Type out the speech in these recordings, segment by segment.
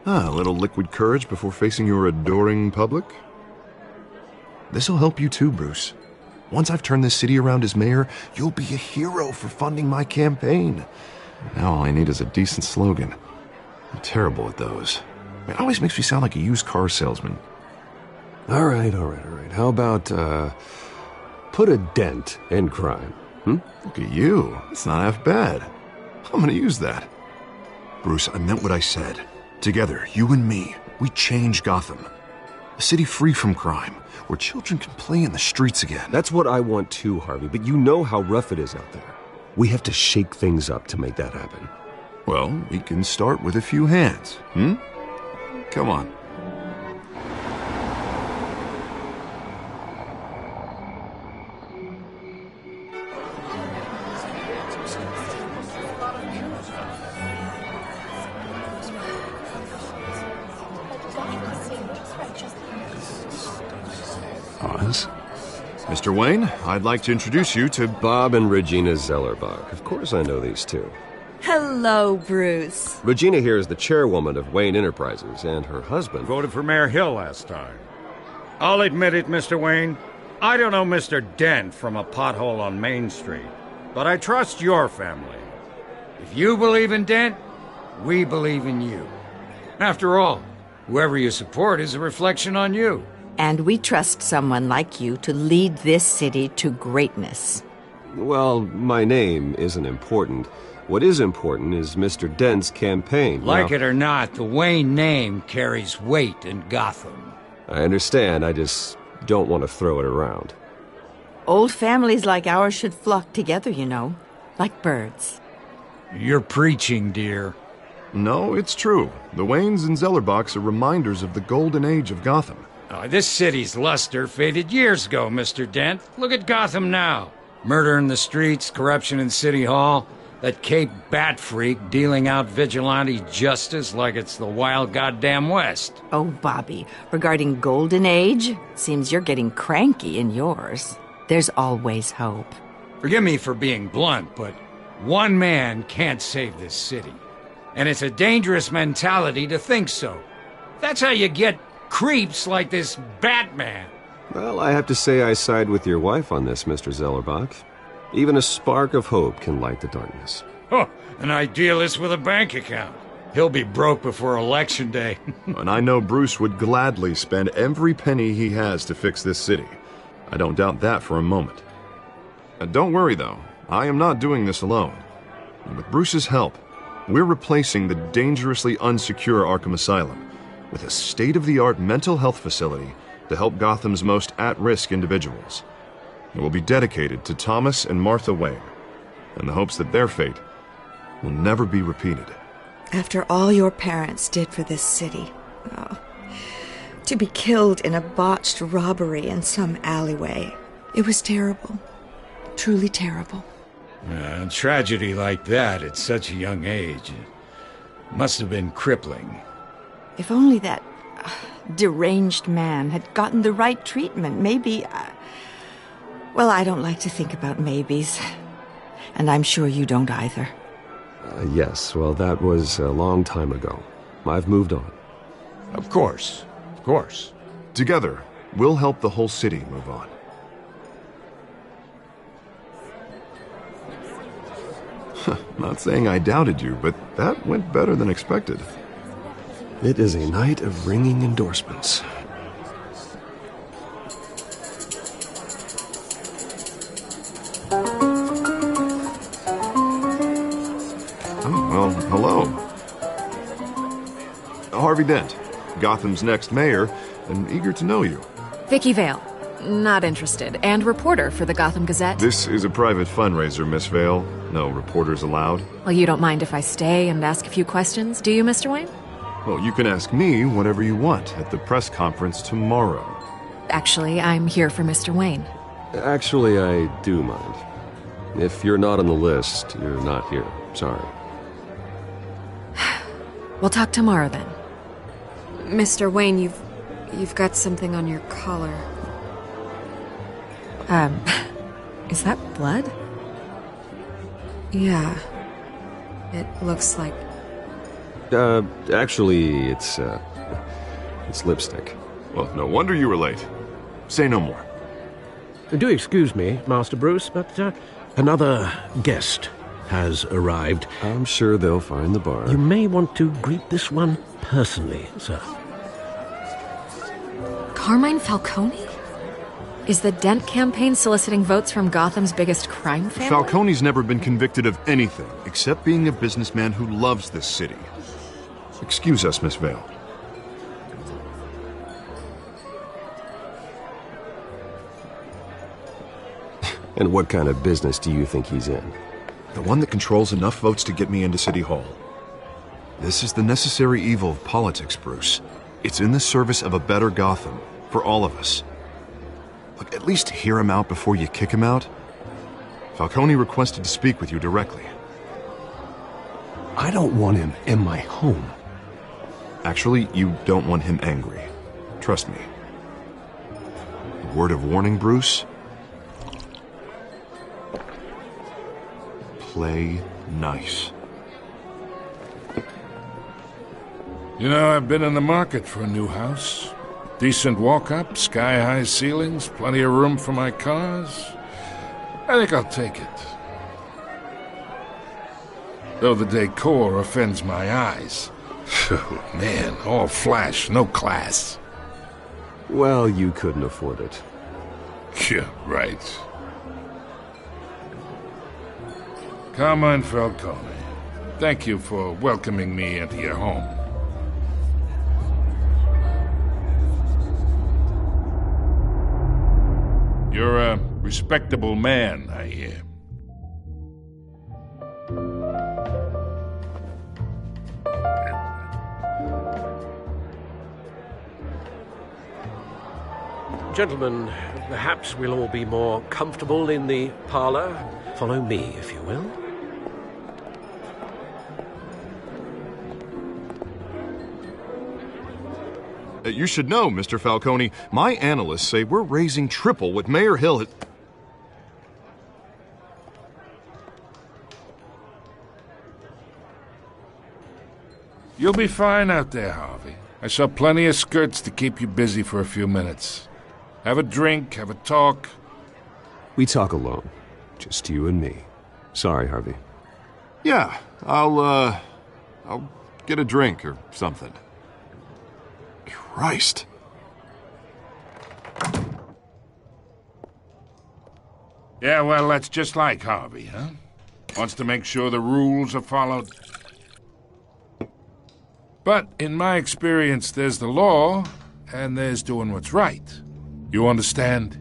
A little liquid courage before facing your adoring public? This'll help you too, Bruce. Once I've turned this city around as mayor, you'll be a hero for funding my campaign. Now all I need is a decent slogan. I'm terrible at those. It always makes me sound like a used car salesman. All right. How about, put a dent in crime? Look at you. It's not half bad. I'm gonna use that. Bruce, I meant what I said. Together, you and me, we change Gotham. A city free from crime, where children can play in the streets again. That's what I want too, Harvey, but you know how rough it is out there. We have to shake things up to make that happen. Well, we can start with a few hands, Come on. Oz? Mr. Wayne, I'd like to introduce you to Bob and Regina Zellerbach. Of course I know these two. Hello, Bruce. Regina here is the chairwoman of Wayne Enterprises, and her husband... Voted for Mayor Hill last time. I'll admit it, Mr. Wayne. I don't know Mr. Dent from a pothole on Main Street, but I trust your family. If you believe in Dent, we believe in you. After all, whoever you support is a reflection on you. And we trust someone like you to lead this city to greatness. Well, my name isn't important. What is important is Mr. Dent's campaign. Like it or not, the Wayne name carries weight in Gotham. I understand, I just don't want to throw it around. Old families like ours should flock together, you know, like birds. You're preaching, dear. No, it's true. The Waynes and Zellerbachs are reminders of the golden age of Gotham. This city's luster faded years ago, Mr. Dent. Look at Gotham now. Murder in the streets, corruption in City Hall, that Cape Bat freak dealing out vigilante justice like it's the wild goddamn West. Oh, Bobby, regarding Golden Age, seems you're getting cranky in yours. There's always hope. Forgive me for being blunt, but one man can't save this city. And it's a dangerous mentality to think so. That's how you get creeps like this Batman. Well, I have to say I side with your wife on this, Mr. Zellerbach. Even a spark of hope can light the darkness. Oh, an idealist with a bank account. He'll be broke before Election Day. And I know Bruce would gladly spend every penny he has to fix this city. I don't doubt that for a moment. Don't worry, though. I am not doing this alone. And with Bruce's help, we're replacing the dangerously unsecure Arkham Asylum with a state-of-the-art mental health facility to help Gotham's most at-risk individuals. It will be dedicated to Thomas and Martha Wayne, in the hopes that their fate will never be repeated. After all your parents did for this city, to be killed in a botched robbery in some alleyway, it was terrible. Truly terrible. A tragedy like that at such a young age must have been crippling. If only that deranged man had gotten the right treatment, maybe... Well, I don't like to think about maybes. And I'm sure you don't either. Yes, well, that was a long time ago. I've moved on. Of course. Together, we'll help the whole city move on. Not saying I doubted you, but that went better than expected. It is a night of ringing endorsements. Well, hello. Harvey Dent, Gotham's next mayor, and eager to know you. Vicky Vale. Not interested. And reporter for the Gotham Gazette. This is a private fundraiser, Miss Vale. No reporters allowed. Well, you don't mind if I stay and ask a few questions, do you, Mr. Wayne? Well, you can ask me whatever you want at the press conference tomorrow. Actually, I'm here for Mr. Wayne. Actually, I do mind. If you're not on the list, you're not here. Sorry. We'll talk tomorrow then. Mr. Wayne, you've got something on your collar. Is that blood? Yeah. It looks like Actually, it's lipstick. Well, no wonder you were late. Say no more. Do excuse me, Master Bruce, but another guest has arrived. I'm sure they'll find the bar. You may want to greet this one personally, sir. Carmine Falcone? Is the Dent campaign soliciting votes from Gotham's biggest crime family? Falcone's never been convicted of anything except being a businessman who loves this city. Excuse us, Miss Vale. And what kind of business do you think he's in? The one that controls enough votes to get me into City Hall. This is the necessary evil of politics, Bruce. It's in the service of a better Gotham, for all of us. Look, at least hear him out before you kick him out. Falcone requested to speak with you directly. I don't want him in my home. Actually, you don't want him angry. Trust me. A word of warning, Bruce? Play nice. You know, I've been in the market for a new house. Decent walk-up, sky-high ceilings, plenty of room for my cars. I think I'll take it. Though the decor offends my eyes. Oh, man, all flash, no class. Well, you couldn't afford it. Yeah, right. Carmine Falcone, thank you for welcoming me into your home. You're a respectable man, I hear. Gentlemen, perhaps we'll all be more comfortable in the parlor. Follow me, if you will. You should know, Mr. Falcone, my analysts say we're raising triple what Mayor Hill had... You'll be fine out there, Harvey. I saw plenty of skirts to keep you busy for a few minutes. Have a drink, have a talk. We talk alone. Just you and me. Sorry, Harvey. Yeah, I'll get a drink or something. Christ. Yeah, well, that's just like Harvey, huh? Wants to make sure the rules are followed. But in my experience, there's the law, and there's doing what's right. You understand?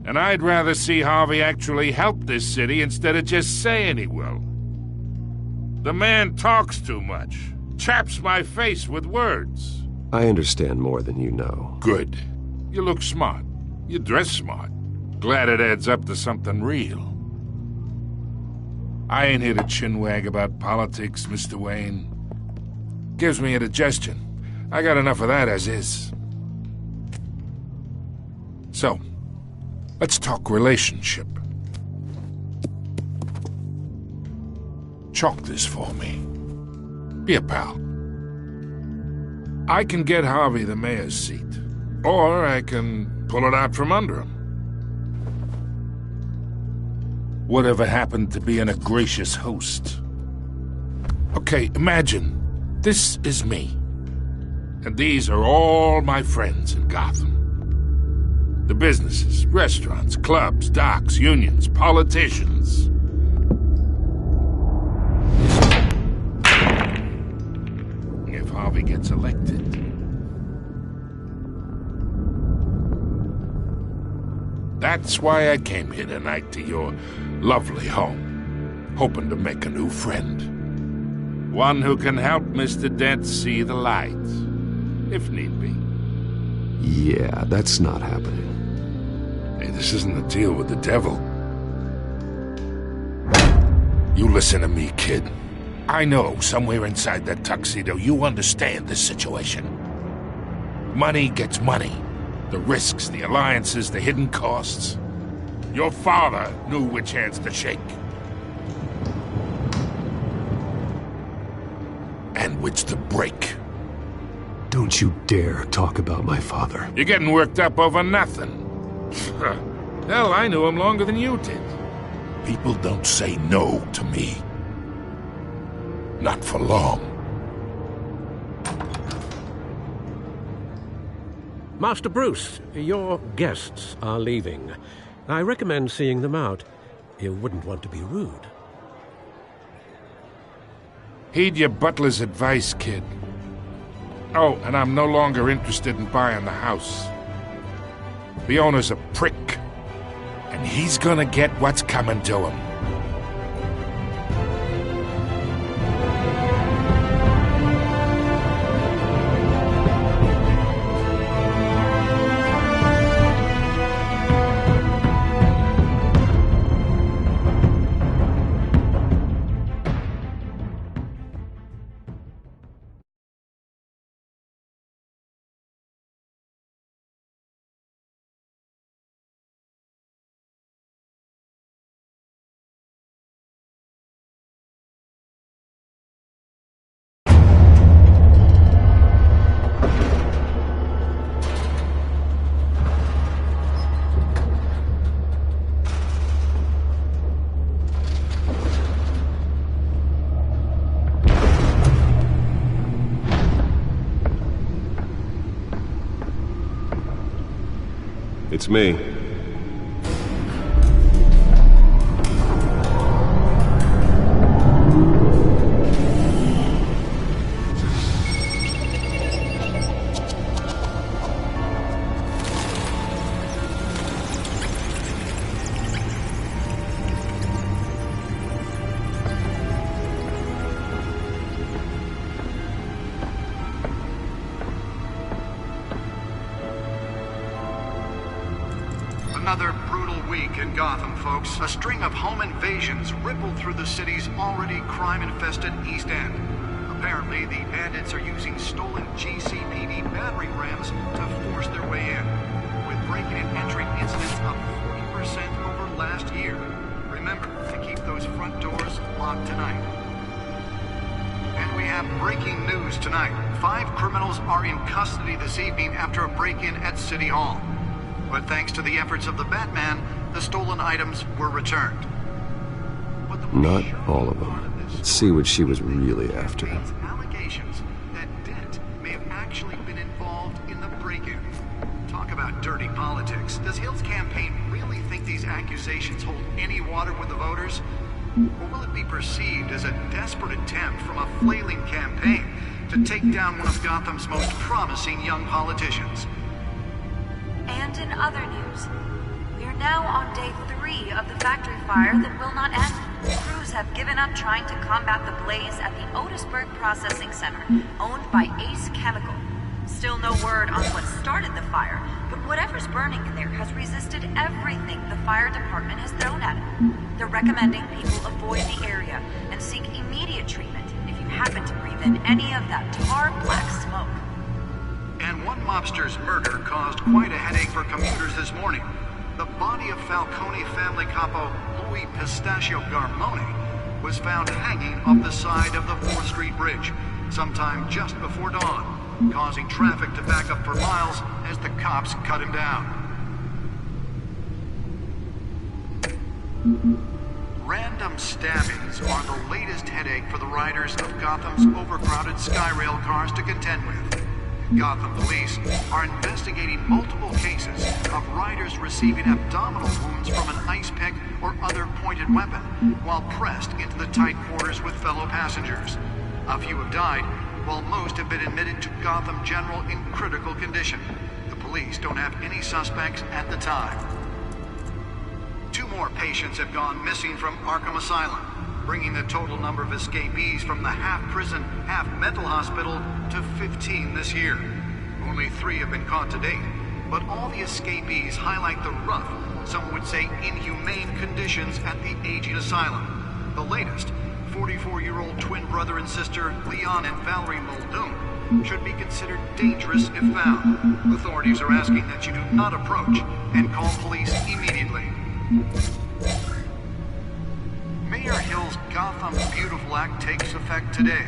And I'd rather see Harvey actually help this city instead of just saying he will. The man talks too much, chaps my face with words. I understand more than you know. Good. You look smart. You dress smart. Glad it adds up to something real. I ain't here to chinwag about politics, Mr. Wayne. Gives me indigestion. I got enough of that as is. So, let's talk relationship. Chalk this for me. Be a pal. I can get Harvey the mayor's seat, or I can pull it out from under him. Whatever happened to being a gracious host? Okay, imagine this is me, and these are all my friends in Gotham. The businesses, restaurants, clubs, docks, unions, politicians. If Harvey gets elected. That's why I came here tonight to your lovely home, hoping to make a new friend. One who can help Mr. Dent see the light, if need be. Yeah, that's not happening. Hey, this isn't a deal with the devil. You listen to me, kid. I know somewhere inside that tuxedo you understand this situation. Money gets money. The risks, the alliances, the hidden costs. Your father knew which hands to shake. sandwich to break. Don't you dare talk about my father. You're getting worked up over nothing. Hell, I knew him longer than you did. People don't say no to me. Not for long. Master Bruce, your guests are leaving. I recommend seeing them out. You wouldn't want to be rude. Heed your butler's advice, kid. Oh, and I'm no longer interested in buying the house. The owner's a prick, and he's gonna get what's coming to him. It's me. Another brutal week in Gotham, folks. A string of home invasions rippled through the city's already crime-infested East End. Apparently, the bandits are using stolen GCPD battering rams to force their way in, with breaking and entering incidents up 40% over last year. Remember to keep those front doors locked tonight. And we have breaking news tonight. 5 criminals are in custody this evening after a break-in at City Hall. But thanks to the efforts of the Batman, the stolen items were returned. Not all of them. Let's see what she was really after. Allegations that Dent may have actually been involved in the break-in. Talk about dirty politics. Does Hill's campaign really think these accusations hold any water with the voters? Or will it be perceived as a desperate attempt from a flailing campaign to take down one of Gotham's most promising young politicians? And in other news, we are now on day 3 of the factory fire that will not end. Crews have given up trying to combat the blaze at the Otisburg Processing Center, owned by Ace Chemical. Still no word on what started the fire, but whatever's burning in there has resisted everything the fire department has thrown at it. They're recommending people avoid the area and seek immediate treatment if you happen to breathe in any of that tar black smoke. And one mobster's murder caused quite a headache for commuters this morning. The body of Falcone family capo Louis Pistachio Garmone was found hanging off the side of the 4th Street Bridge sometime just before dawn, causing traffic to back up for miles as the cops cut him down. Random stabbings are the latest headache for the riders of Gotham's overcrowded Skyrail cars to contend with. Gotham police are investigating multiple cases of riders receiving abdominal wounds from an ice pick or other pointed weapon while pressed into the tight quarters with fellow passengers. A few have died, while most have been admitted to Gotham General in critical condition. The police don't have any suspects at the time. 2 more patients have gone missing from Arkham Asylum, bringing the total number of escapees from the half-prison, half-mental hospital to 15 this year. Only 3 have been caught to date, but all the escapees highlight the rough, some would say inhumane conditions at the aging asylum. The latest, 44-year-old twin brother and sister Leon and Valerie Muldoon, should be considered dangerous if found. Authorities are asking that you do not approach and call police immediately. Mayor Hill's Gotham Beautiful Act takes effect today.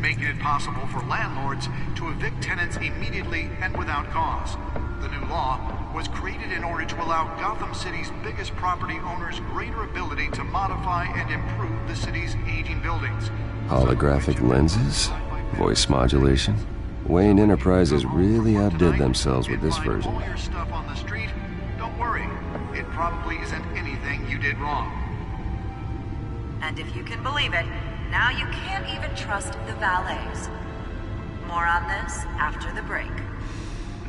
making it possible for landlords to evict tenants immediately and without cause. The new law was created in order to allow Gotham City's biggest property owners greater ability to modify and improve the city's aging buildings. Holographic lenses? Voice modulation? Wayne Enterprises really outdid themselves with this version. All your stuff on the street? Don't worry. It probably isn't anything you did wrong. And if you can believe it, now you can't even trust the valets. More on this after the break.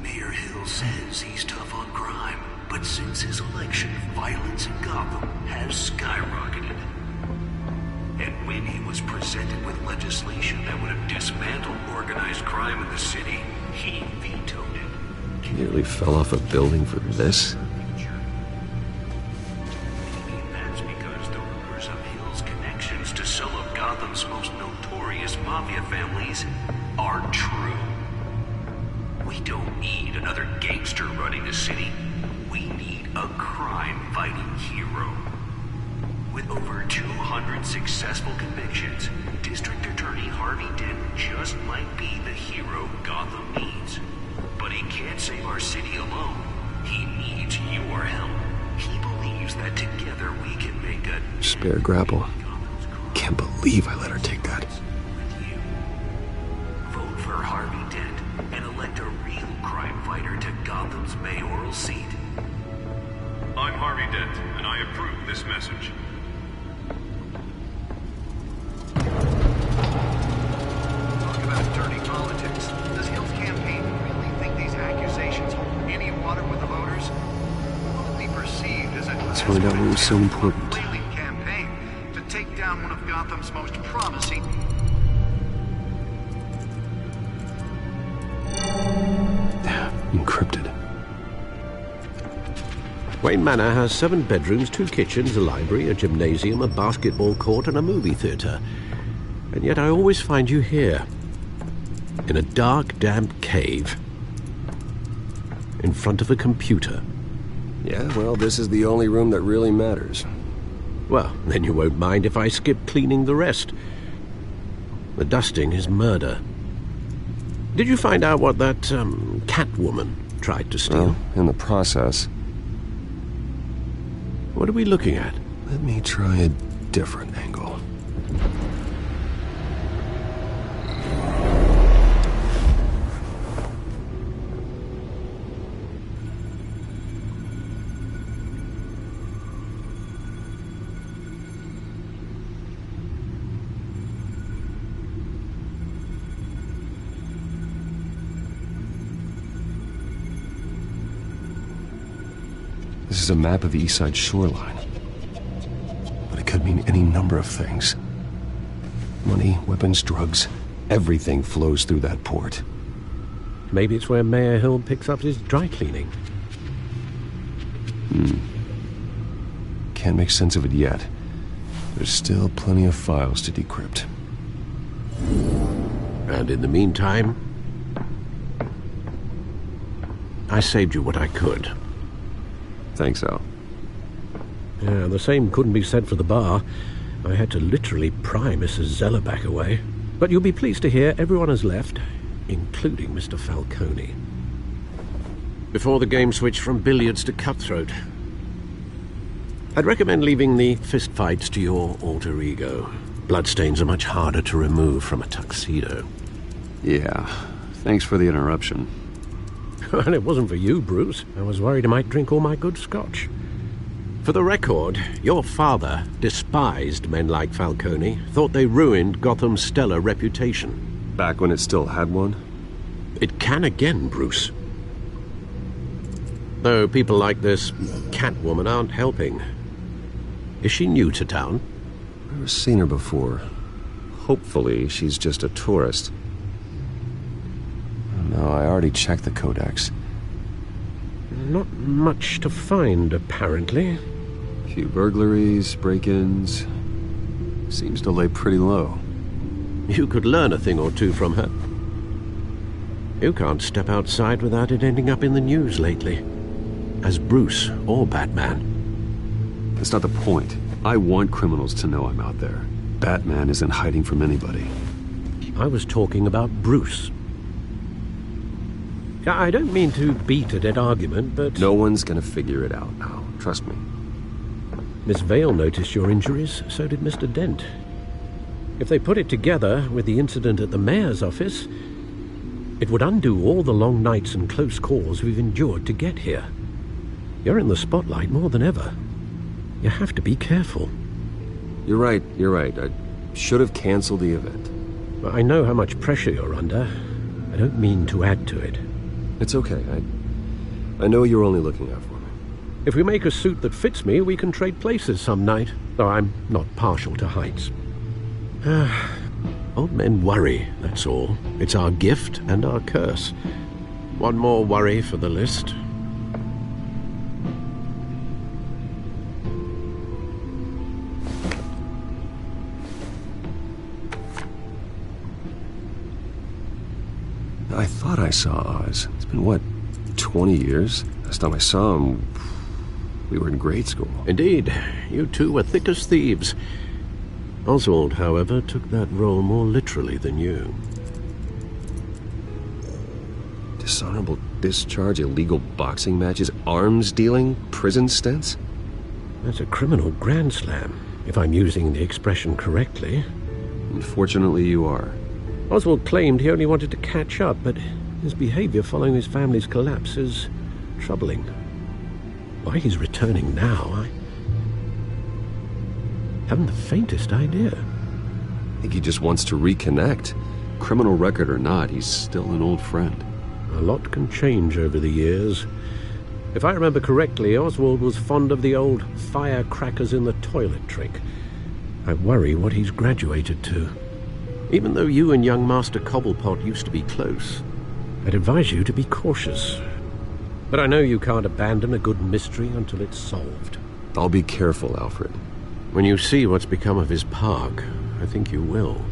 Mayor Hill says he's tough on crime, but since his election, violence in Gotham has skyrocketed. And when he was presented with legislation that would have dismantled organized crime in the city, he vetoed it. Nearly fell off a building for this? That's because the rumors of Hill's connections to some of Gotham's most notorious mafia families are true. We don't need another gangster running the city. We need a crime-fighting hero. With over 200 successful convictions, District Attorney Harvey Dent just might be the hero Gotham needs. But he can't save our city alone. He needs your help. He believes that together we can make a... Spare grapple. Can't believe I let her take that. Vote for Harvey Dent and elect a real crime fighter to Gotham's mayoral seat. I'm Harvey Dent, and I approve this message. Talk about dirty politics. Does Hill's campaign really think these accusations hold any water with the voters? Only perceived as a Let's find out what was so important. flailing campaign to take down one of Gotham's most promising... Encrypted. Wayne Manor has 7 bedrooms, 2 kitchens, a library, a gymnasium, a basketball court, and a movie theater. And yet I always find you here, in a dark, damp cave, in front of a computer. Yeah, well, this is the only room that really matters. Well, then you won't mind if I skip cleaning the rest. The dusting is murder. Did you find out what that, Catwoman tried to steal? Well, in the process. What are we looking at? Let me try a different angle. This is a map of the East Side shoreline. But it could mean any number of things. Money, weapons, drugs, everything flows through that port. Maybe it's where Mayor Hill picks up his dry cleaning. Can't make sense of it yet. There's still plenty of files to decrypt. And in the meantime, I saved you what I could. Thanks, Al. Yeah, the same couldn't be said for the bar. I had to literally pry Mrs. Zeller back away. But you'll be pleased to hear everyone has left, including Mr. Falcone. Before the game switched from billiards to cutthroat. I'd recommend leaving the fistfights to your alter ego. Bloodstains are much harder to remove from a tuxedo. Yeah, thanks for the interruption. And it wasn't for you, Bruce. I was worried I might drink all my good scotch. For the record, your father despised men like Falcone, thought they ruined Gotham's stellar reputation. Back when it still had one? It can again, Bruce. Though people like this Catwoman aren't helping. Is she new to town? Never seen her before. Hopefully, she's just a tourist. No, I already checked the codex. Not much to find, apparently. Few burglaries, break-ins. Seems to lay pretty low. You could learn a thing or two from her. You can't step outside without it ending up in the news lately. As Bruce or Batman. That's not the point. I want criminals to know I'm out there. Batman isn't hiding from anybody. I was talking about Bruce. I don't mean to beat a dead argument, but... No one's gonna figure it out now. Trust me. Miss Vale noticed your injuries, so did Mr. Dent. If they put it together with the incident at the mayor's office, it would undo all the long nights and close calls we've endured to get here. You're in the spotlight more than ever. You have to be careful. You're right. I should have canceled the event. I know how much pressure you're under. I don't mean to add to it. It's okay. I know you're only looking out for me. If we make a suit that fits me, we can trade places some night, though I'm not partial to heights. Old men worry, that's all. It's our gift and our curse. One more worry for the list. I thought I saw Oz. It's been, what, 20 years? Last time I saw him, we were in grade school. Indeed. You two were thick as thieves. Oswald, however, took that role more literally than you. Dishonorable discharge, illegal boxing matches, arms dealing, prison stints? That's a criminal grand slam, if I'm using the expression correctly. Unfortunately, you are. Oswald claimed he only wanted to catch up, but his behavior following his family's collapse is troubling. Why he's returning now, I haven't the faintest idea. I think he just wants to reconnect. Criminal record or not, he's still an old friend. A lot can change over the years. If I remember correctly, Oswald was fond of the old firecrackers in the toilet trick. I worry what he's graduated to. Even though you and young Master Cobblepot used to be close, I'd advise you to be cautious. But I know you can't abandon a good mystery until it's solved. I'll be careful, Alfred. When you see what's become of his park, I think you will.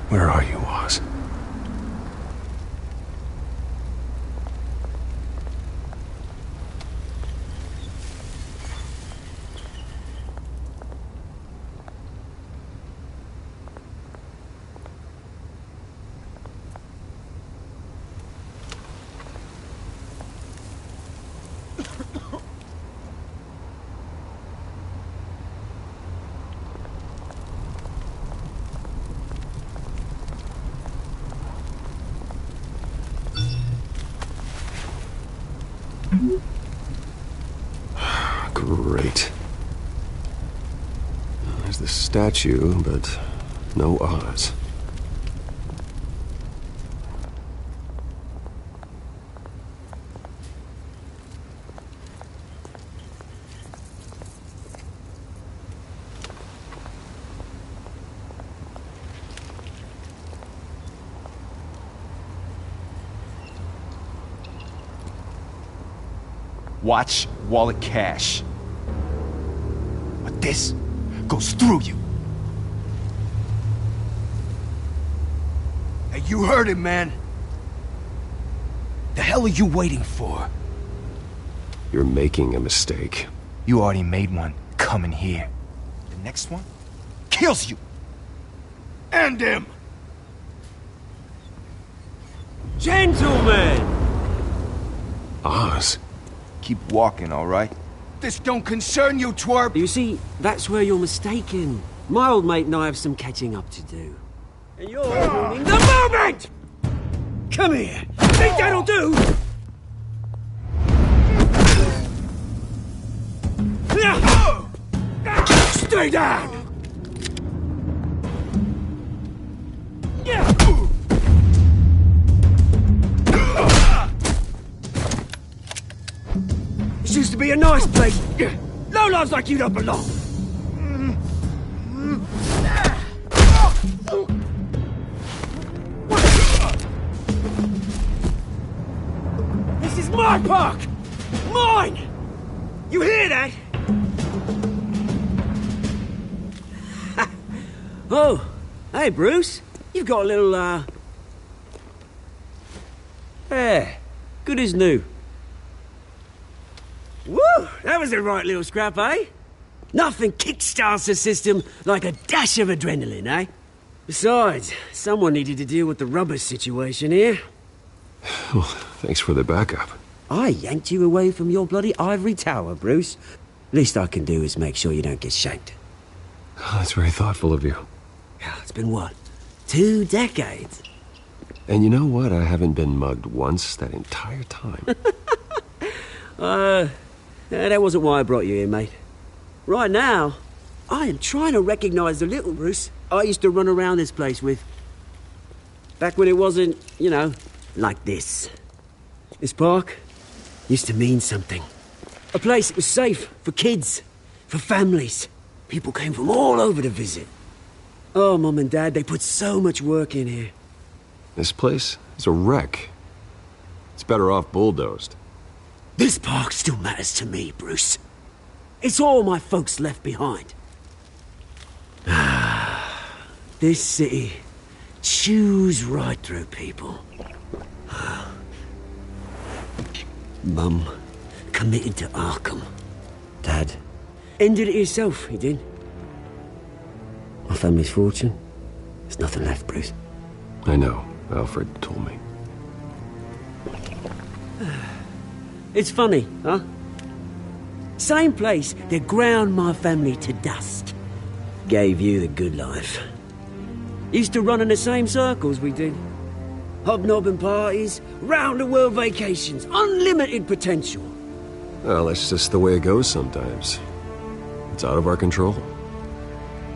Where are you, Oz? Great. There's the statue, but no Oz. Watch wallet cash. But this goes through you. Hey, you heard it, man. The hell are you waiting for? You're making a mistake. You already made one coming here. The next one kills you. And him. Gentlemen! Oz. Keep walking, all right? This don't concern you, twerp! You see, that's where you're mistaken. My old mate and I have some catching up to do. And you're ruining the moment! Come here! Think that'll do? Stay down! This used to be be a nice place. Lowlifes like you don't belong. This is my park! Mine! You hear that? Oh, hey, Bruce. You've got a little, Yeah, good as new. Woo! That was a right little scrap, eh? Nothing kickstarts the system like a dash of adrenaline, eh? Besides, someone needed to deal with the rubber situation here. Well, thanks for the backup. I yanked you away from your bloody ivory tower, Bruce. Least I can do is make sure you don't get shanked. Oh, that's very thoughtful of you. It's been what? 2 decades? And you know what? I haven't been mugged once that entire time. That wasn't why I brought you here, mate. Right now, I am trying to recognize the little Bruce I used to run around this place with. Back when it wasn't, you know, like this. This park used to mean something. A place that was safe for kids, for families. People came from all over to visit. Oh, Mum and Dad, they put so much work in here. This place is a wreck. It's better off bulldozed. This park still matters to me, Bruce. It's all my folks left behind. This city chews right through people. Mum committed to Arkham. Dad ended it himself, he did. My family's fortune, there's nothing left, Bruce. I know. Alfred told me. It's funny, huh? Same place that ground my family to dust. Gave you the good life. Used to run in the same circles we did. Hobnobbing parties, round-the-world vacations, unlimited potential. Well, that's just the way it goes sometimes. It's out of our control.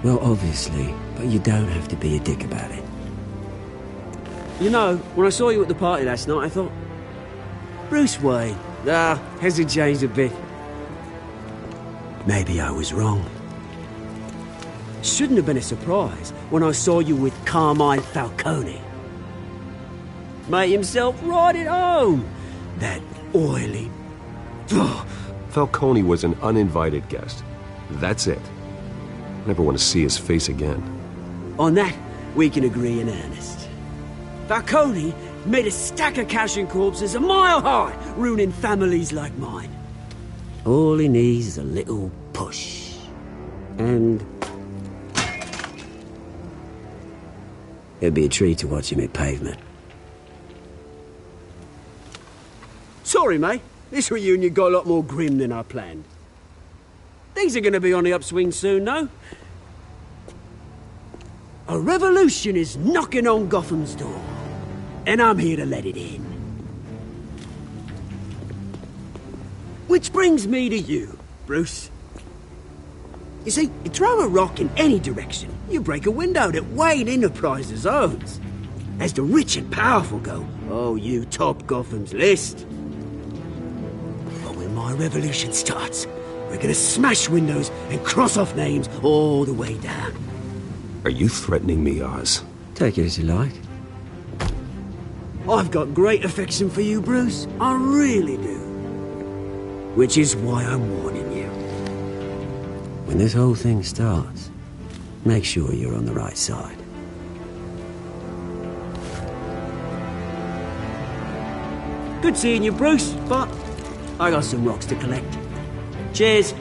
Well, obviously, but you don't have to be a dick about it. You know, when I saw you at the party last night, I thought, Bruce Wayne, hasn't changed a bit. Maybe I was wrong. Shouldn't have been a surprise when I saw you with Carmine Falcone. Made himself right at home. That oily... Falcone was an uninvited guest. That's it. Never want to see his face again. On that, we can agree in earnest. Falcone made a stack of cash and corpses a mile high, ruining families like mine. All he needs is a little push. And... it'd be a treat to watch him hit pavement. Sorry, mate. This reunion got a lot more grim than I planned. Things are going to be on the upswing soon, though. A revolution is knocking on Gotham's door. And I'm here to let it in. Which brings me to you, Bruce. You see, you throw a rock in any direction, you break a window that Wayne Enterprises owns. As the rich and powerful go, oh, you top Gotham's list. But when my revolution starts, we're gonna smash windows and cross off names all the way down. Are you threatening me, Oz? Take it as you like. I've got great affection for you, Bruce. I really do. Which is why I'm warning you. When this whole thing starts, make sure you're on the right side. Good seeing you, Bruce, but I got some rocks to collect. Cheers.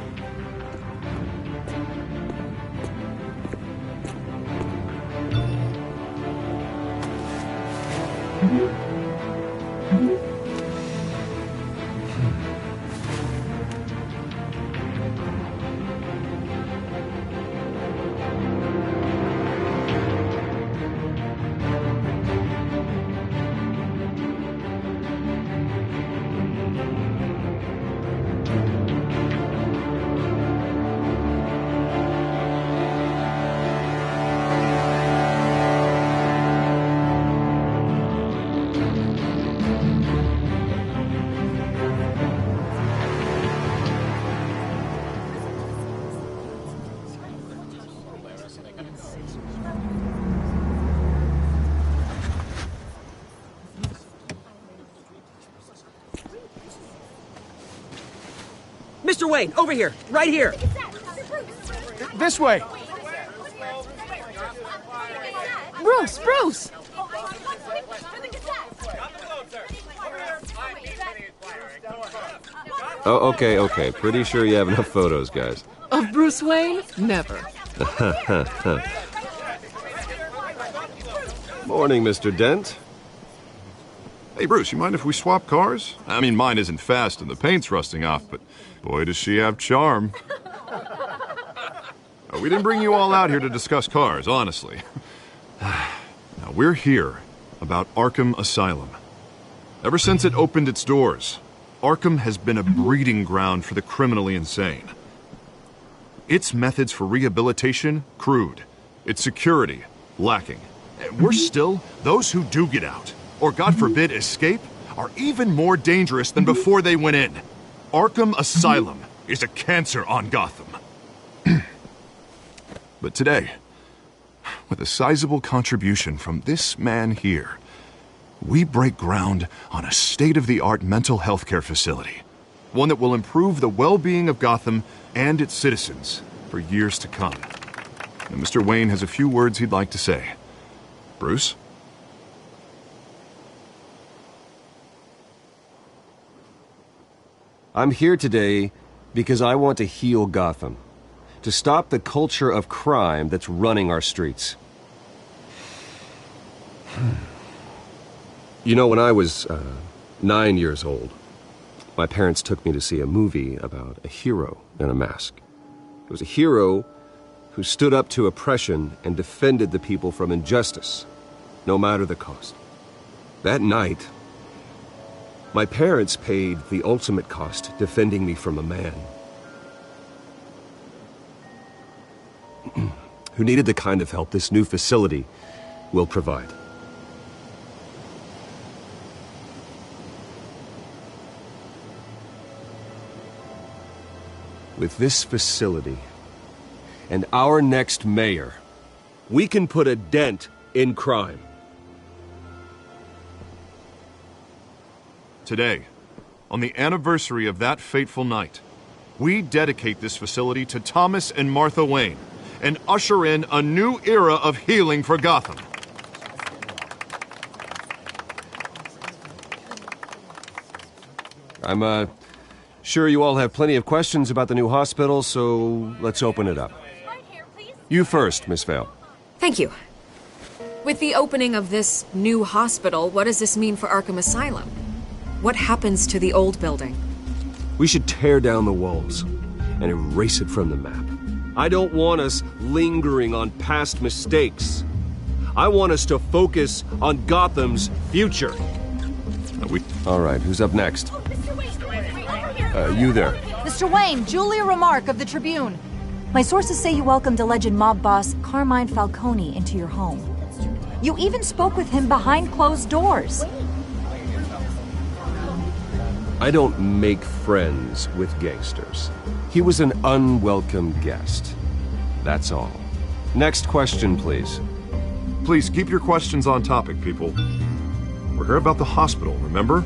Mr. Wayne, over here, right here. This way. Bruce! Oh, okay. Pretty sure you have enough photos, guys. Of Bruce Wayne? Never. Morning, Mr. Dent. Hey, Bruce, you mind if we swap cars? I mean, mine isn't fast and the paint's rusting off, but boy, does she have charm. We didn't bring you all out here to discuss cars, honestly. Now, we're here about Arkham Asylum. Ever since it opened its doors, Arkham has been a breeding ground for the criminally insane. Its methods for rehabilitation, crude. Its security, lacking. And worse still, those who do get out, or God forbid escape, are even more dangerous than before they went in. Arkham Asylum is a cancer on Gotham. But today, with a sizable contribution from this man here, we break ground on a state-of-the-art mental health care facility. One that will improve the well-being of Gotham and its citizens for years to come. And Mr. Wayne has a few words he'd like to say. Bruce? I'm here today because I want to heal Gotham. To stop the culture of crime that's running our streets. You know, when I was 9 years old, my parents took me to see a movie about a hero in a mask. It was a hero who stood up to oppression and defended the people from injustice, no matter the cost. That night, my parents paid the ultimate cost defending me from a man who needed the kind of help this new facility will provide. With this facility and our next mayor, we can put a dent in crime. Today, on the anniversary of that fateful night, we dedicate this facility to Thomas and Martha Wayne and usher in a new era of healing for Gotham. I'm sure you all have plenty of questions about the new hospital, so let's open it up. You first, Miss Vale. Thank you. With the opening of this new hospital, what does this mean for Arkham Asylum? What happens to the old building? We should tear down the walls and erase it from the map. I don't want us lingering on past mistakes. I want us to focus on Gotham's future. All right, who's up next? You there. Mr. Wayne, Julia Remark of the Tribune. My sources say you welcomed alleged mob boss Carmine Falcone into your home. You even spoke with him behind closed doors. I don't make friends with gangsters. He was an unwelcome guest. That's all. Next question, please. Please keep your questions on topic, people. We're here about the hospital, remember?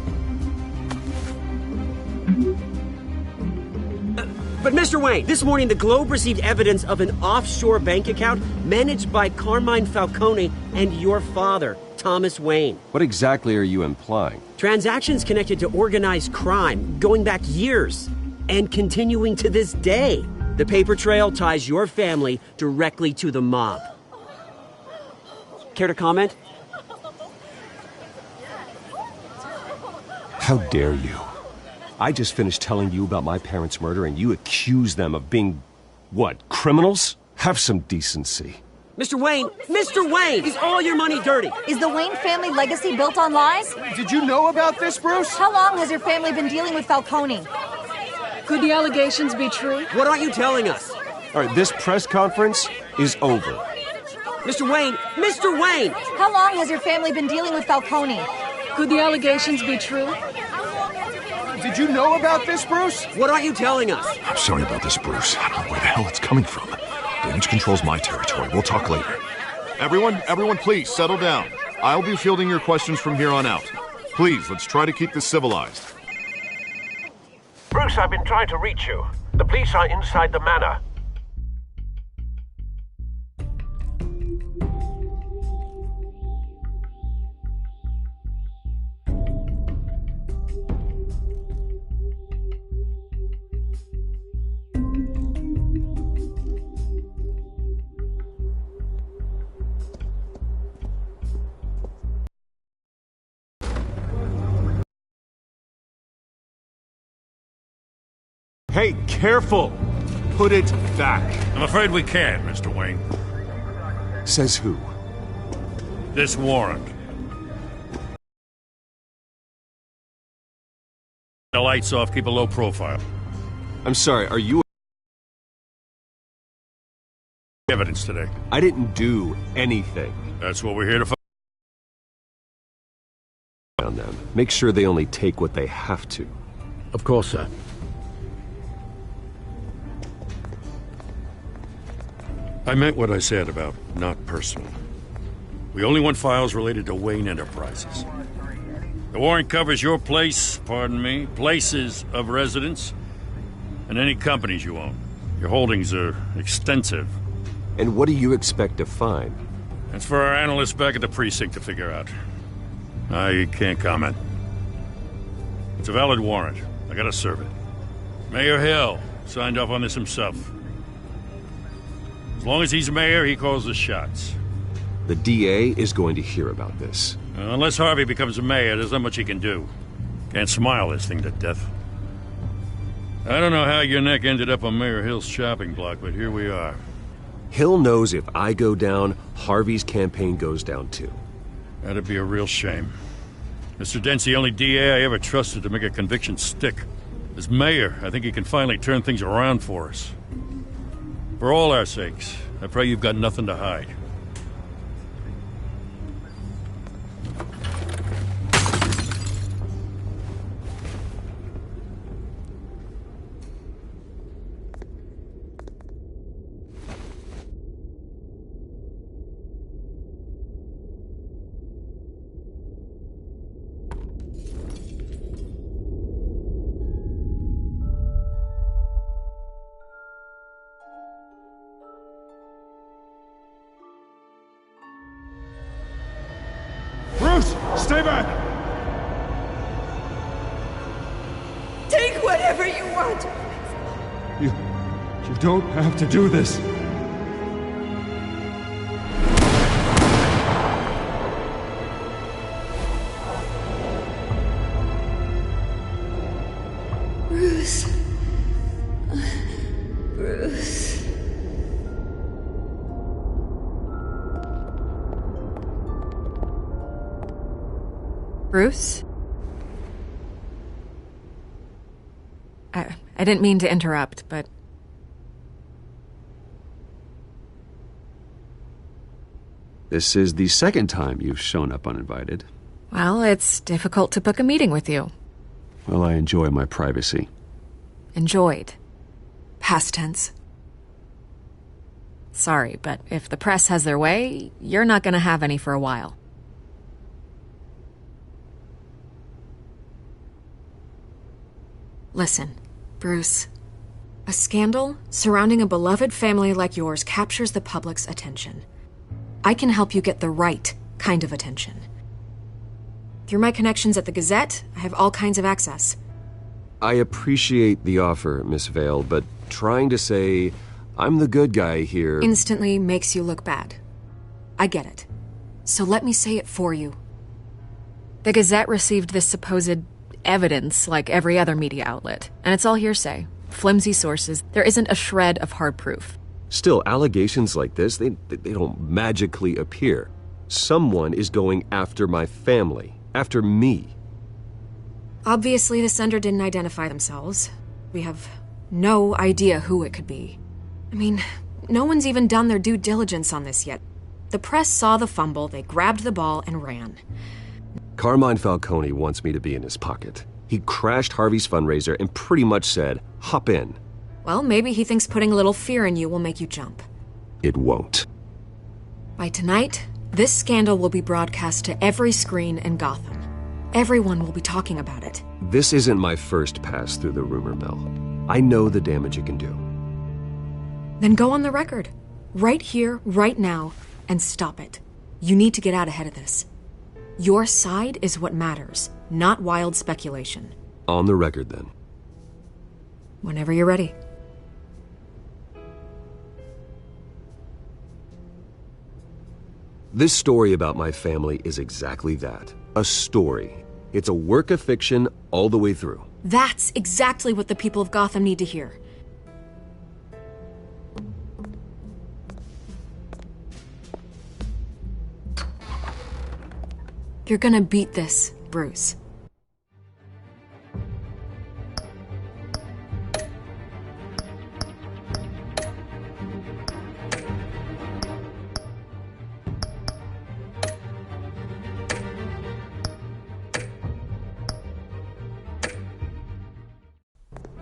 But Mr. Wayne, this morning the Globe received evidence of an offshore bank account managed by Carmine Falcone and your father, Thomas Wayne. What exactly are you implying? Transactions connected to organized crime going back years and continuing to this day. The paper trail ties your family directly to the mob. Care to comment? How dare you? I just finished telling you about my parents' murder and you accuse them of being, what, criminals? Have some decency. Mr. Wayne, is all your money dirty? Is the Wayne family legacy built on lies? Did you know about this, Bruce? How long has your family been dealing with Falcone? Could the allegations be true? What aren't you telling us? All right, this press conference is over. Mr. Wayne! How long has your family been dealing with Falcone? Could the allegations be true? Did you know about this, Bruce? What aren't you telling us? I'm sorry about this, Bruce. I don't know where the hell it's coming from. Damage control's my territory. We'll talk later. Everyone, please, settle down. I'll be fielding your questions from here on out. Please, let's try to keep this civilized. Bruce, I've been trying to reach you. The police are inside the manor. Hey, careful! Put it back. I'm afraid we can't, Mr. Wayne. Says who? This warrant. The lights off, keep a low profile. I'm sorry, are you... Evidence today. I didn't do anything. That's what we're here to find. On them. Make sure they only take what they have to. Of course, sir. I meant what I said about not personal. We only want files related to Wayne Enterprises. The warrant covers your places of residence, and any companies you own. Your holdings are extensive. And what do you expect to find? That's for our analysts back at the precinct to figure out. I can't comment. It's a valid warrant. I gotta serve it. Mayor Hill signed off on this himself. As long as he's mayor, he calls the shots. The DA is going to hear about this. Unless Harvey becomes mayor, there's not much he can do. Can't smile this thing to death. I don't know how your neck ended up on Mayor Hill's shopping block, but here we are. Hill knows if I go down, Harvey's campaign goes down too. That'd be a real shame. Mr. Dent's the only DA I ever trusted to make a conviction stick. As mayor, I think he can finally turn things around for us. For all our sakes, I pray you've got nothing to hide. Stay back! Take whatever you want! You don't have to do this. Bruce. Bruce. Bruce? I didn't mean to interrupt, but... This is the second time you've shown up uninvited. Well, it's difficult to book a meeting with you. Well, I enjoy my privacy. Enjoyed. Past tense. Sorry, but if the press has their way, you're not gonna have any for a while. Listen, Bruce. A scandal surrounding a beloved family like yours captures the public's attention. I can help you get the right kind of attention. Through my connections at the Gazette, I have all kinds of access. I appreciate the offer, Miss Vale, but trying to say I'm the good guy here... instantly makes you look bad. I get it. So let me say it for you. The Gazette received this supposed evidence like every other media outlet, and it's all hearsay. Flimsy sources. There isn't a shred of hard proof. Still, allegations like this, they don't magically appear. Someone is going after my family. After me. Obviously, the sender didn't identify themselves. We have no idea who it could be. I mean, no one's even done their due diligence on this yet. The press saw the fumble, they grabbed the ball and ran. Carmine Falcone wants me to be in his pocket. He crashed Harvey's fundraiser and pretty much said, hop in. Well, maybe he thinks putting a little fear in you will make you jump. it won't. By tonight, this scandal will be broadcast to every screen in Gotham. Everyone will be talking about it. This isn't my first pass through the rumor mill. I know the damage it can do. Then go on the record. Right here, right now, and stop it. You need to get out ahead of this. Your side is what matters, not wild speculation. On the record, then. Whenever you're ready. This story about my family is exactly that. A story. It's a work of fiction all the way through. That's exactly what the people of Gotham need to hear. You're gonna beat this, Bruce.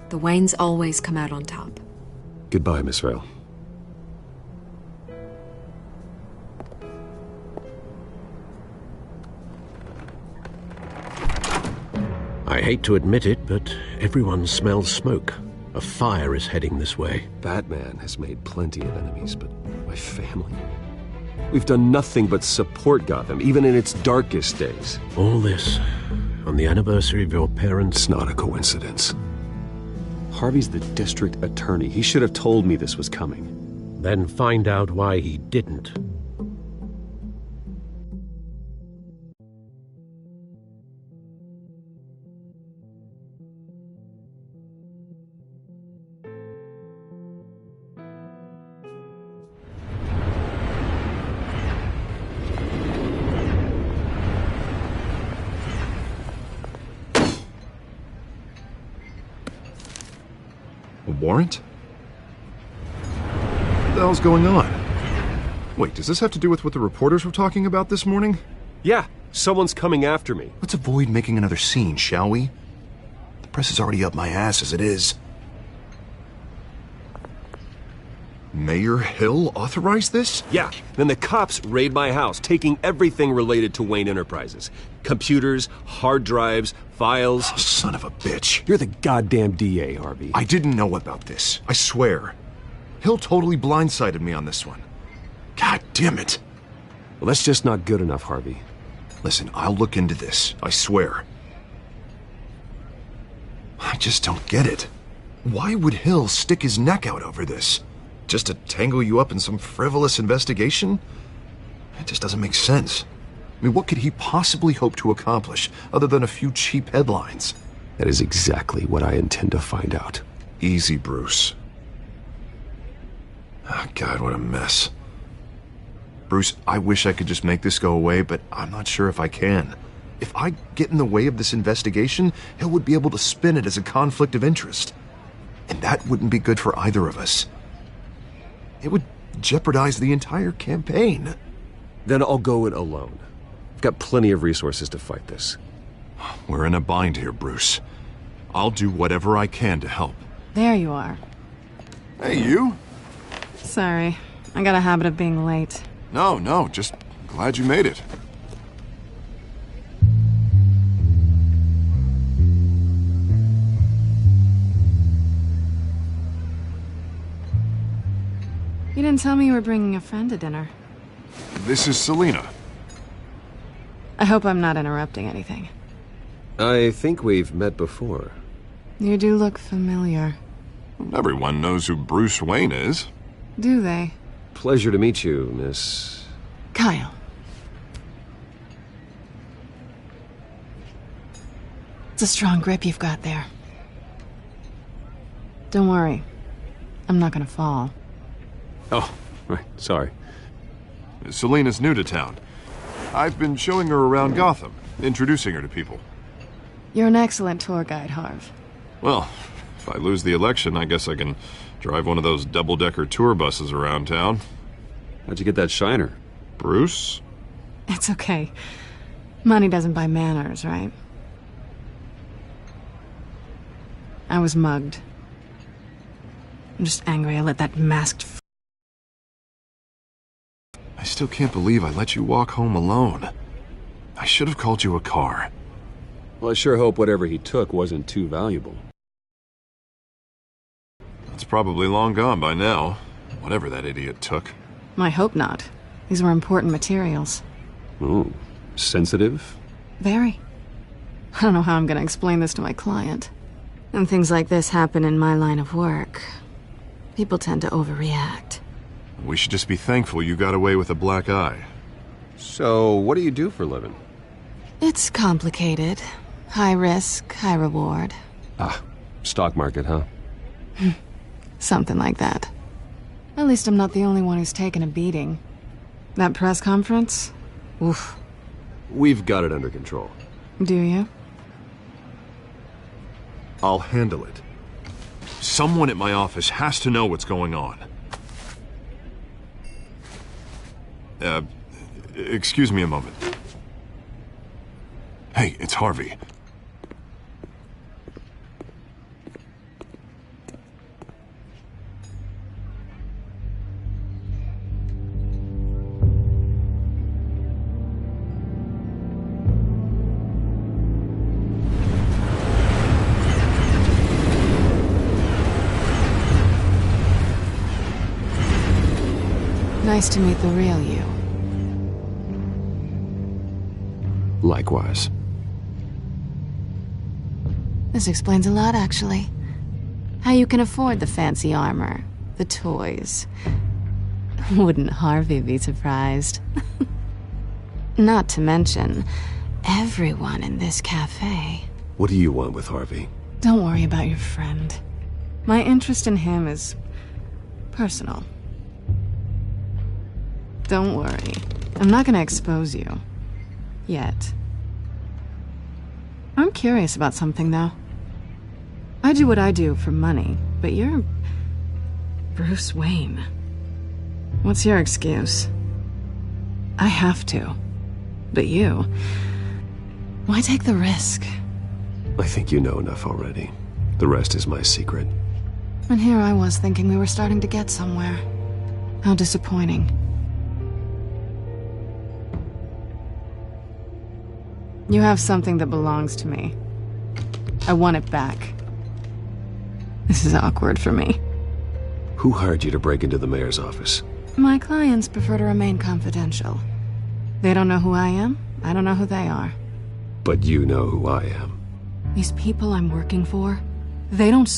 The Waynes always come out on top. Goodbye, Miss Vale. I hate to admit it, but everyone smells smoke. A fire is heading this way. Batman has made plenty of enemies, but my family? We've done nothing but support Gotham, even in its darkest days. All this on the anniversary of your parents'... It's not a coincidence. Harvey's the district attorney. He should have told me this was coming. Then find out why he didn't. A warrant? What the hell's going on? Wait, does this have to do with what the reporters were talking about this morning? Yeah, someone's coming after me. Let's avoid making another scene, shall we? The press is already up my ass as it is. Mayor Hill authorized this? Yeah, then the cops raid my house, taking everything related to Wayne Enterprises. Computers, hard drives, files. Oh, son of a bitch. You're the goddamn DA, Harvey. I didn't know about this. I swear. Hill totally blindsided me on this one. God damn it. Well, that's just not good enough, Harvey. Listen, I'll look into this. I swear. I just don't get it. Why would Hill stick his neck out over this? Just to tangle you up in some frivolous investigation? It just doesn't make sense. I mean, what could he possibly hope to accomplish other than a few cheap headlines? That is exactly what I intend to find out. Easy, Bruce. Oh, God, what a mess. Bruce, I wish I could just make this go away, but I'm not sure if I can. If I get in the way of this investigation, Hill would be able to spin it as a conflict of interest. And that wouldn't be good for either of us. It would jeopardize the entire campaign. Then I'll go it alone. I've got plenty of resources to fight this. We're in a bind here, Bruce. I'll do whatever I can to help. There you are. Hey, you? Sorry, I got a habit of being late. No, just glad you made it. You didn't tell me you were bringing a friend to dinner. This is Selina. I hope I'm not interrupting anything. I think we've met before. You do look familiar. Everyone knows who Bruce Wayne is. Do they? Pleasure to meet you, Miss... Kyle. It's a strong grip you've got there. Don't worry. I'm not gonna fall. Oh, right, sorry. Selina's new to town. I've been showing her around Gotham, introducing her to people. You're an excellent tour guide, Harv. Well, if I lose the election, I guess I can drive one of those double-decker tour buses around town. How'd you get that shiner? Bruce? It's okay. Money doesn't buy manners, right? I was mugged. I'm just angry I let that masked I still can't believe I let you walk home alone. I should have called you a car. Well, I sure hope whatever he took wasn't too valuable. It's probably long gone by now, whatever that idiot took. I hope not. These were important materials. Ooh, sensitive? Very. I don't know how I'm gonna explain this to my client. When things like this happen in my line of work, people tend to overreact. We should just be thankful you got away with a black eye. So, what do you do for a living? It's complicated. High risk, high reward. Ah, stock market, huh? Something like that. At least I'm not the only one who's taken a beating. That press conference? Oof. We've got it under control. Do you? I'll handle it. Someone at my office has to know what's going on. Excuse me a moment. Hey, it's Harvey. Nice to meet the real you. Likewise. This explains a lot, actually. How you can afford the fancy armor, the toys. Wouldn't Harvey be surprised? Not to mention, everyone in this cafe. What do you want with Harvey? Don't worry about your friend. My interest in him is personal. Don't worry. I'm not gonna expose you. Yet. I'm curious about something, though. I do what I do for money, but you're Bruce Wayne. What's your excuse? I have to. But you... why take the risk? I think you know enough already. The rest is my secret. And here I was thinking we were starting to get somewhere. How disappointing. You have something that belongs to me. I want it back. This is awkward for me. Who hired you to break into the mayor's office? My clients prefer to remain confidential. They don't know who I am. I don't know who they are. But you know who I am. These people I'm working for, they don't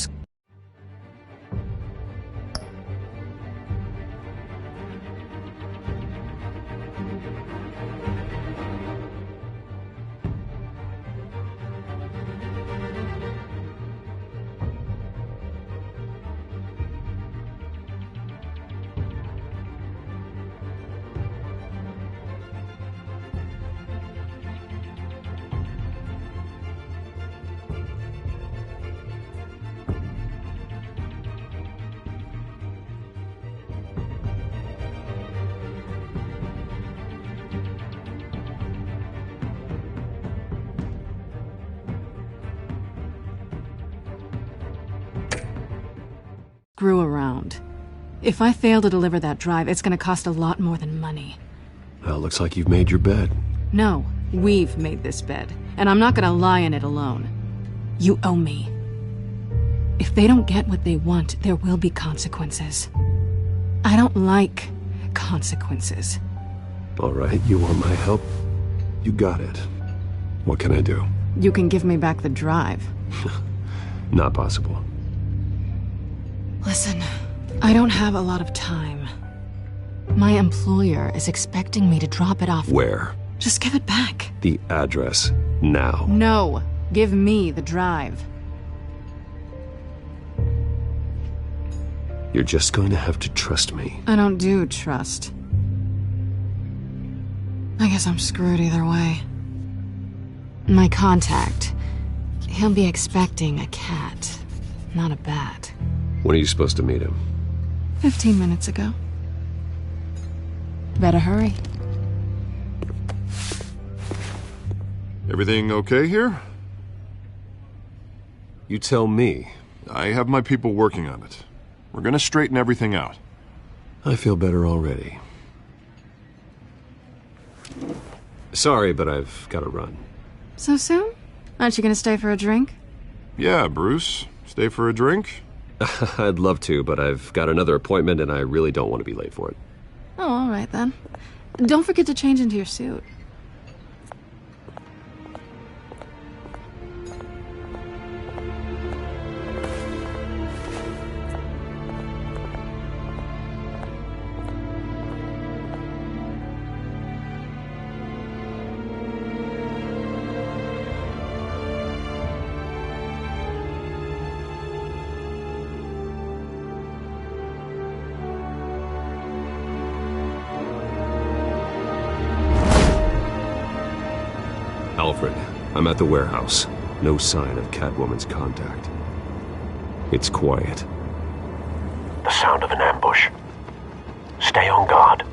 screw around. If I fail to deliver that drive, it's gonna cost a lot more than money. Well, looks like you've made your bed. No, we've made this bed, and I'm not gonna lie in it alone. You owe me. If they don't get what they want, there will be consequences. I don't like consequences. All right, you want my help? You got it. What can I do? You can give me back the drive. Not possible. Listen, I don't have a lot of time. My employer is expecting me to drop it off. Where? Just give it back. The address, now. No, give me the drive. You're just going to have to trust me. I don't do trust. I guess I'm screwed either way. My contact, he'll be expecting a cat, not a bat. When are you supposed to meet him? 15 minutes ago. Better hurry. Everything okay here? You tell me. I have my people working on it. We're gonna straighten everything out. I feel better already. Sorry, but I've got to run. So soon? Aren't you gonna stay for a drink? Yeah, Bruce. Stay for a drink? I'd love to, but I've got another appointment and I really don't want to be late for it. Oh, all right then. Don't forget to change into your suit. Alfred, I'm at the warehouse. No sign of Catwoman's contact. It's quiet. The sound of an ambush. Stay on guard.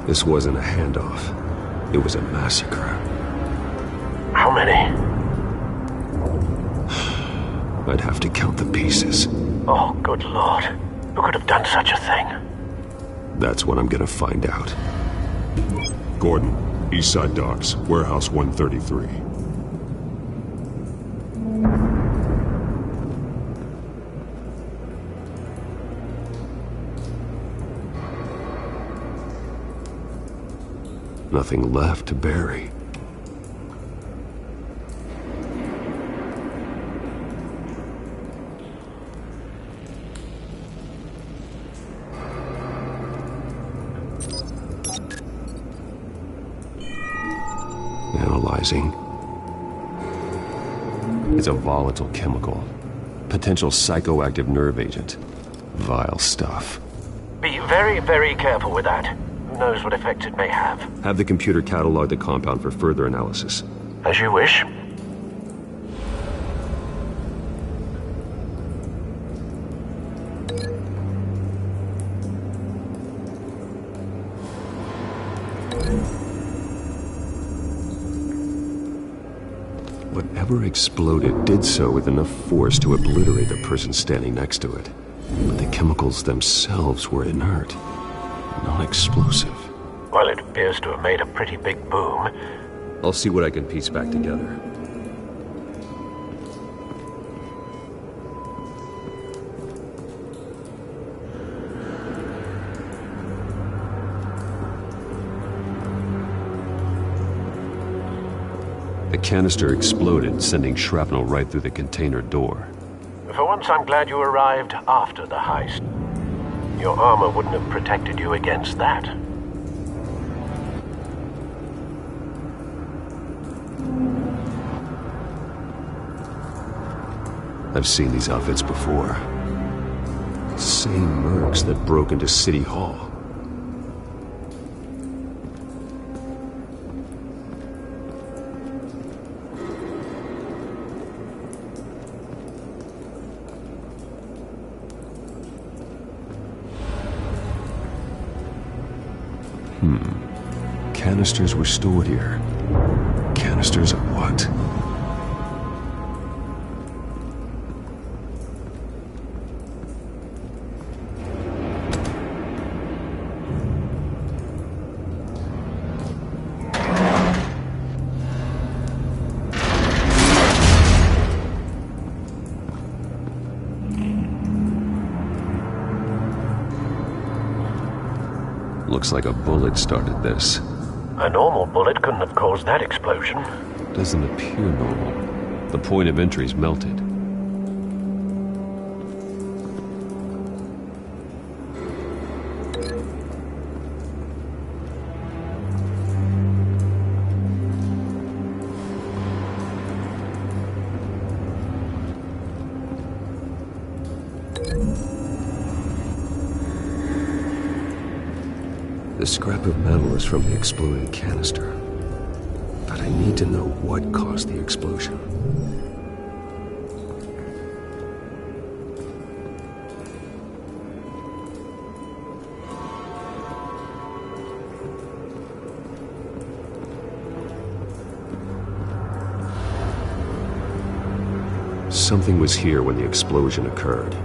This wasn't a handoff. It was a massacre. How many? I'd have to count the pieces. Oh, good Lord. Who could have done such a thing? That's what I'm gonna find out. Gordon, Eastside Docks, Warehouse 133. Nothing left to bury. Analyzing. It's a volatile chemical. Potential psychoactive nerve agent. Vile stuff. Be very, very careful with that. Who knows what effects it may have. Have the computer catalog the compound for further analysis. As you wish. Whatever exploded did so with enough force to obliterate the person standing next to it. But the chemicals themselves were inert, non-explosive. Well, it appears to have made a pretty big boom. I'll see what I can piece back together. The canister exploded, sending shrapnel right through the container door. For once, I'm glad you arrived after the heist. Your armor wouldn't have protected you against that. I've seen these outfits before. Same mercs that broke into City Hall. Canisters were stored here. Canisters of what? Looks like a bullet started this. A normal bullet couldn't have caused that explosion. Doesn't appear normal. The point of entry's melted. The scrap of metal is from the exploded canister. I need to know what caused the explosion. Something was here when the explosion occurred.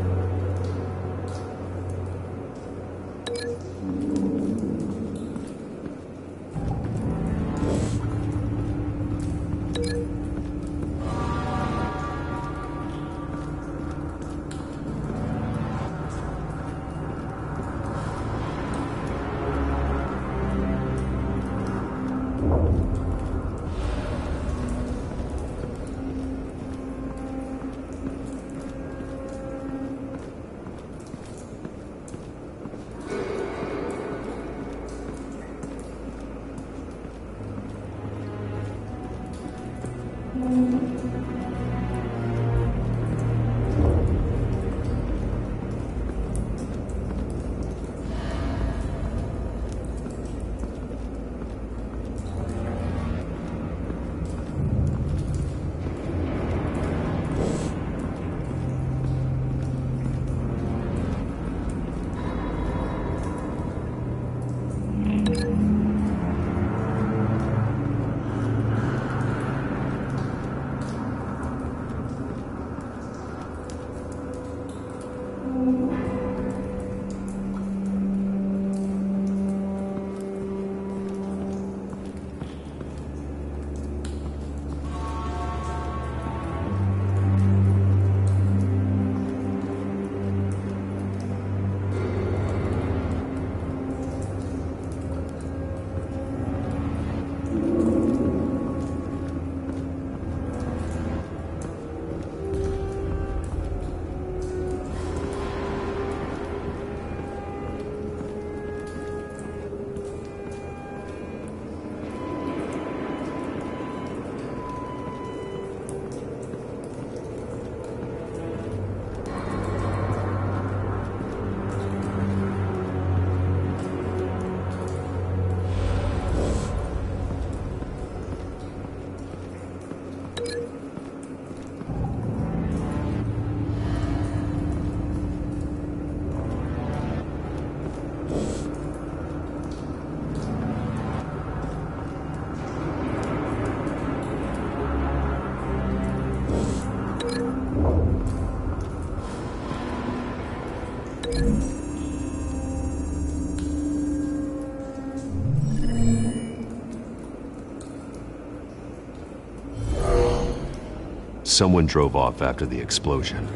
Someone drove off after the explosion.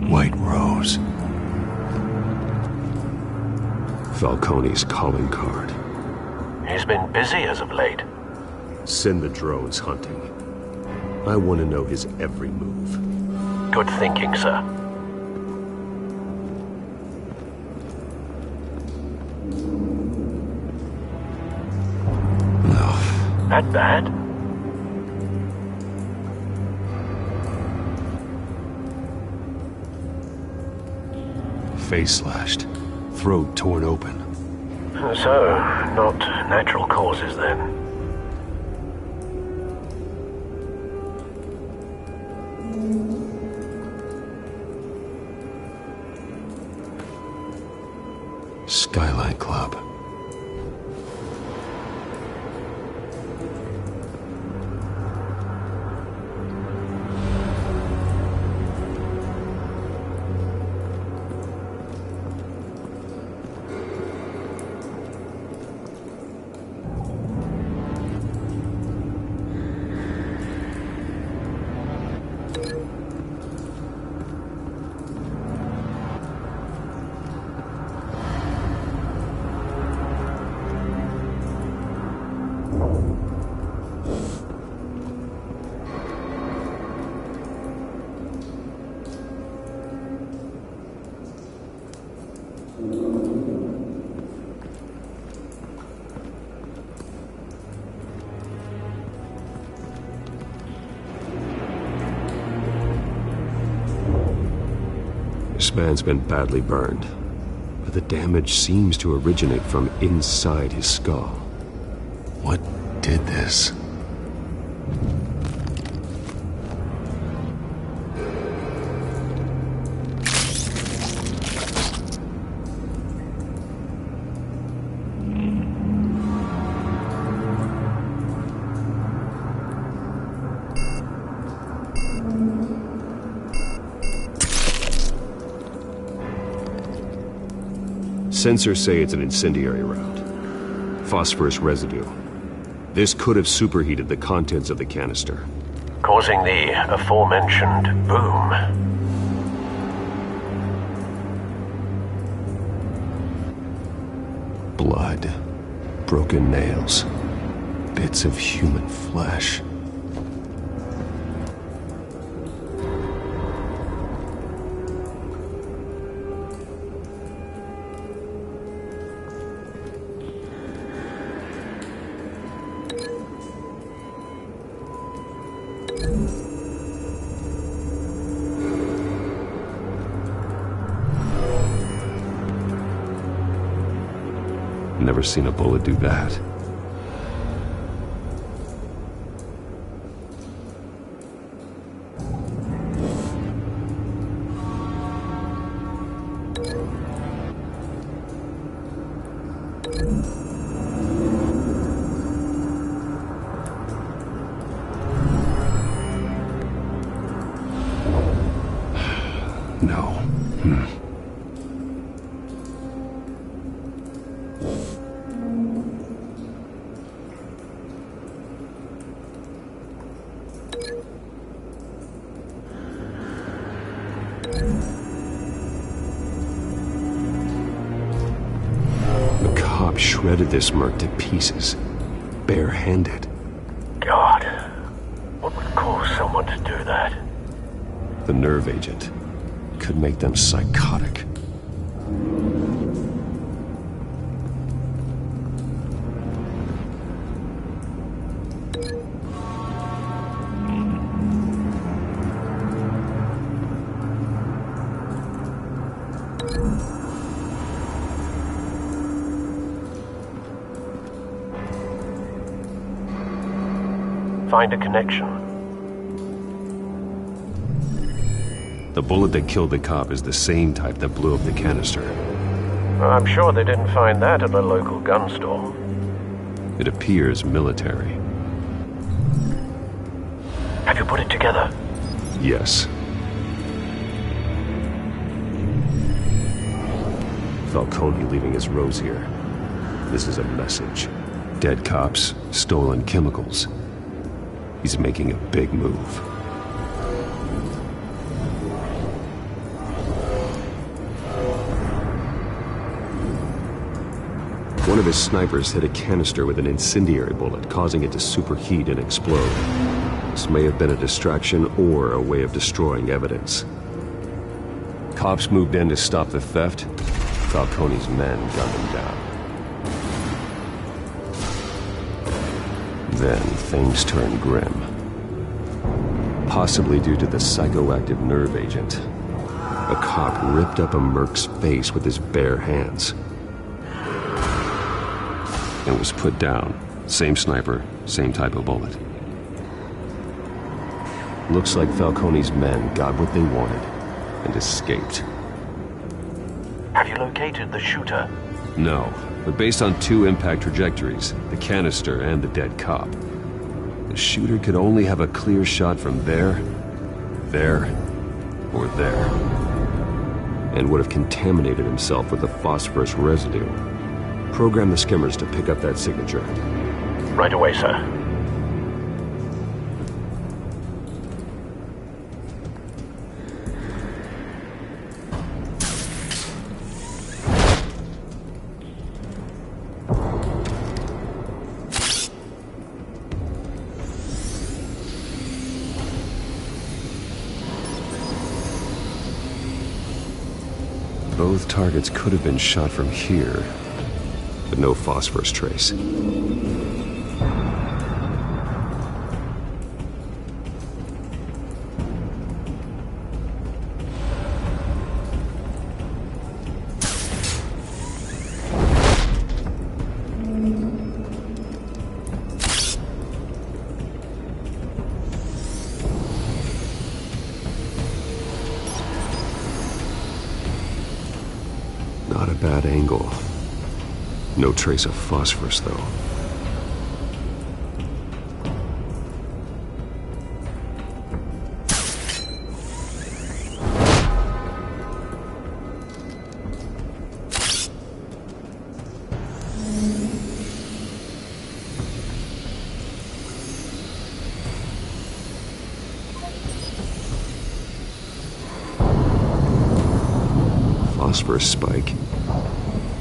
White Rose. Falcone's calling card. He's been busy as of late. Send the drones hunting. I want to know his every move. Good thinking, sir. No. That bad? Face slashed. Throat torn open. So, not natural causes then. Skyline Club. man's been badly burned, but the damage seems to originate from inside his skull. What did this? Sensors say it's an incendiary round. Phosphorus residue. This could have superheated the contents of the canister, causing the aforementioned boom. Blood, broken nails, bits of human flesh. Never seen a bullet do that. No. Shredded this merc to pieces, bare-handed. God, what would cause someone to do that? The nerve agent could make them psychotic. Find a connection. The bullet that killed the cop is the same type that blew up the canister. I'm sure they didn't find that at a local gun store. It appears military. Have you put it together? Yes. Falcone leaving his rose here. This is a message. Dead cops, stolen chemicals. He's making a big move. One of his snipers hit a canister with an incendiary bullet, causing it to superheat and explode. This may have been a distraction or a way of destroying evidence. Cops moved in to stop the theft. Falcone's men gunned him down. Then things turned grim. Possibly due to the psychoactive nerve agent. A cop ripped up a merc's face with his bare hands. And was put down. Same sniper, same type of bullet. Looks like Falcone's men got what they wanted and escaped. Have you located the shooter? No, but based on two impact trajectories, the canister and the dead cop, the shooter could only have a clear shot from there, or there, and would have contaminated himself with the phosphorus residue. Program the skimmers to pick up that signature. Right away, sir. Both targets could have been shot from here, but no phosphorus trace. bad angle. No trace of phosphorus, though. Phosphorus spike.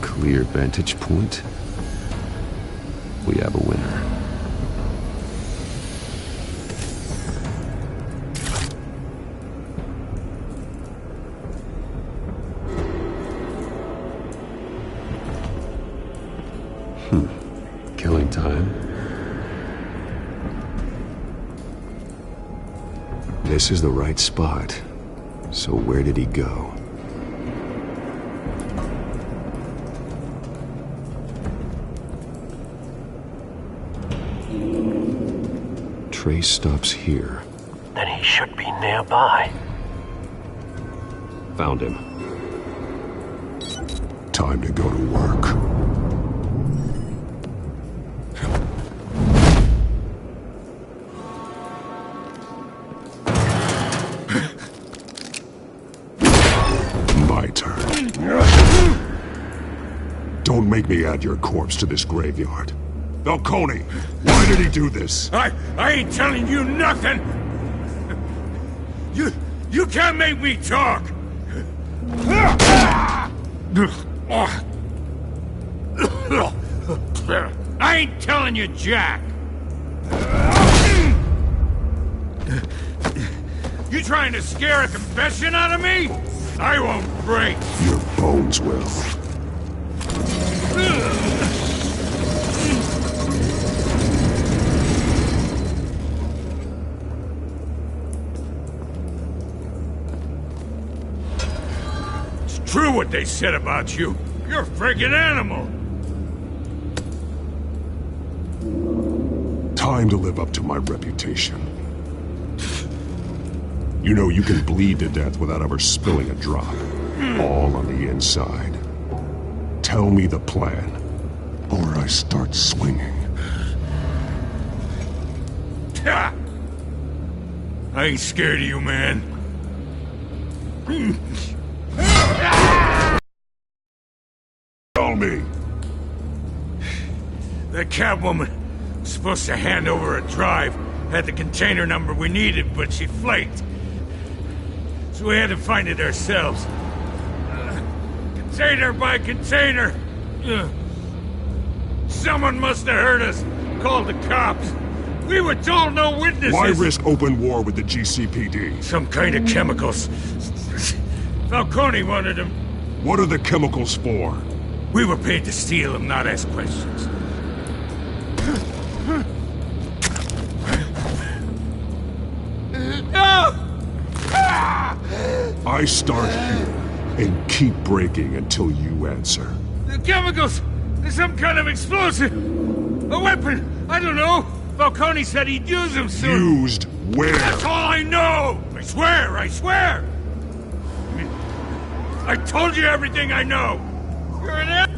Clear vantage point. We have a winner. Killing time. This is the right spot. So where did he go? Trace stops here. Then he should be nearby. Found him. Time to go to work. My turn. Don't make me add your corpse to this graveyard. Falcone, why did he do this? I ain't telling you nothing! You can't make me talk! I ain't telling you jack! You trying to scare a confession out of me? I won't break! Your bones will. True what they said about you. You're a friggin' animal. Time to live up to my reputation. You know you can bleed to death without ever spilling a drop. All on the inside. Tell me the plan, or I start swinging. I ain't scared of you, man. Tell me. That Catwoman was supposed to hand over a drive. Had the container number we needed, but she flaked. So we had to find it ourselves. Container by container. Someone must have heard us. Called the cops. We were told no witnesses. Why risk open war with the GCPD? Some kind of chemicals. Falcone wanted them. What are the chemicals for? We were paid to steal them, not ask questions. I start here and keep breaking until you answer. The chemicals! There's some kind of explosive! A weapon! I don't know! Falcone said he'd use them soon! Used where? That's all I know! I swear! I swear! I told you everything I know! You're an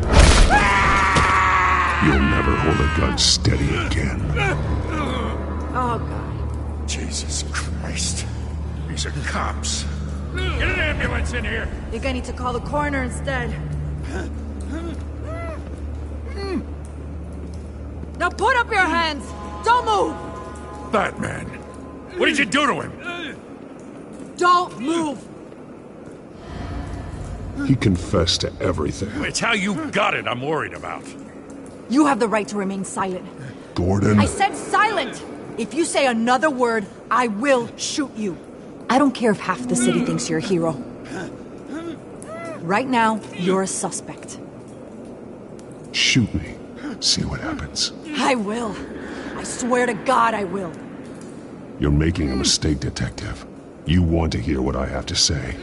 You'll never hold a gun steady again. Oh, God. Jesus Christ. These are cops. Get an ambulance in here! You're gonna need to call the coroner instead. Now put up your hands! Don't move! Batman, what did you do to him? Don't move! He confessed to everything. It's how you got it I'm worried about. You have the right to remain silent. Gordon? I said silent! If you say another word, I will shoot you. I don't care if half the city thinks you're a hero. Right now, you're a suspect. Shoot me. See what happens. I will. I swear to God I will. You're making a mistake, Detective. You want to hear what I have to say.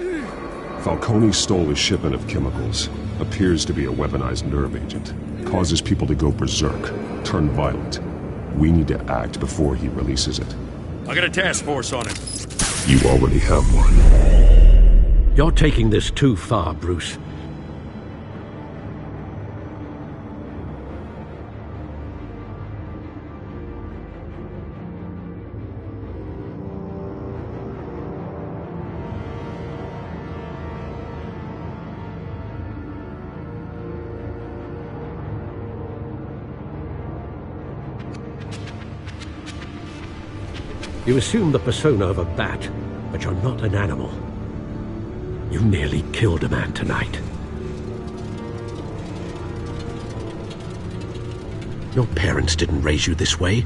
Falcone stole a shipment of chemicals. Appears to be a weaponized nerve agent. Causes people to go berserk, turn violent. We need to act before he releases it. I got a task force on him. You already have one. You're taking this too far, Bruce. You assume the persona of a bat, but you're not an animal. You nearly killed a man tonight. Your parents didn't raise you this way.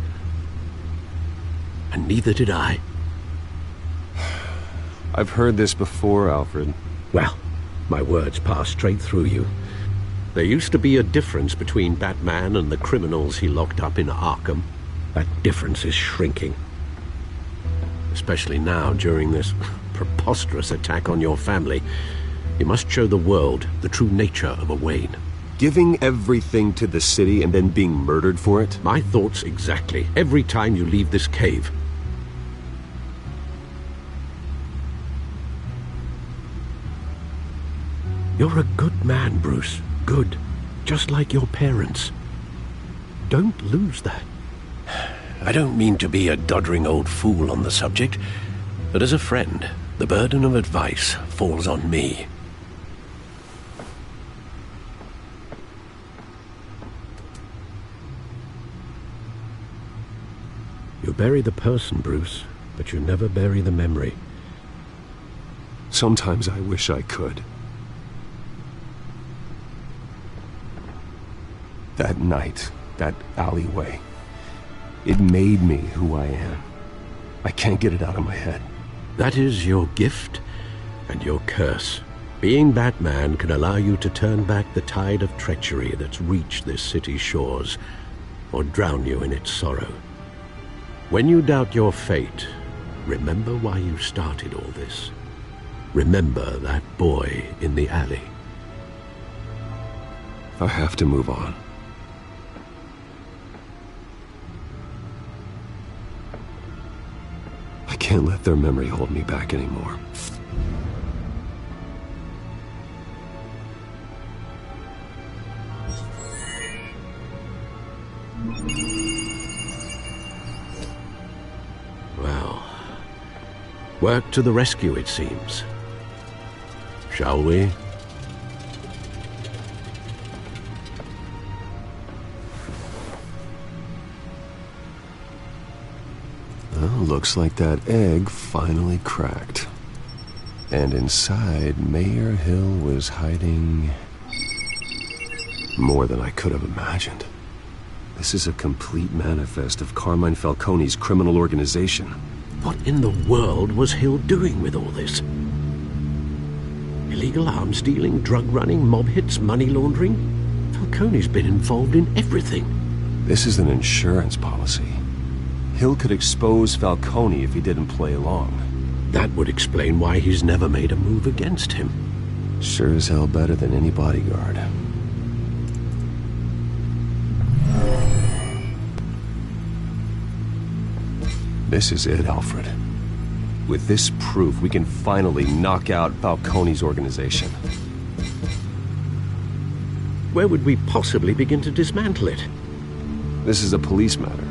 And neither did I. I've heard this before, Alfred. Well, my words pass straight through you. There used to be a difference between Batman and the criminals he locked up in Arkham. That difference is shrinking. Especially now, during this preposterous attack on your family. You must show the world the true nature of a Wayne. Giving everything to the city and then being murdered for it? My thoughts exactly. Every time you leave this cave. You're a good man, Bruce. Good. Just like your parents. Don't lose that. I don't mean to be a doddering old fool on the subject, but as a friend, the burden of advice falls on me. You bury the person, Bruce, but you never bury the memory. Sometimes I wish I could. That night, that alleyway, it made me who I am. I can't get it out of my head. That is your gift and your curse. Being Batman can allow you to turn back the tide of treachery that's reached this city's shores, or drown you in its sorrow. When you doubt your fate, remember why you started all this. Remember that boy in the alley. I have to move on. I can't let their memory hold me back anymore. Well, work to the rescue, it seems. Shall we? Well, looks like that egg finally cracked. And inside, Mayor Hill was hiding more than I could have imagined. This is a complete manifest of Carmine Falcone's criminal organization. What in the world was Hill doing with all this? Illegal arms dealing, drug running, mob hits, money laundering? Falcone's been involved in everything. This is an insurance policy. Hill could expose Falcone if he didn't play along. That would explain why he's never made a move against him. Sure as hell better than any bodyguard. This is it, Alfred. With this proof, we can finally knock out Falcone's organization. Where would we possibly begin to dismantle it? This is a police matter.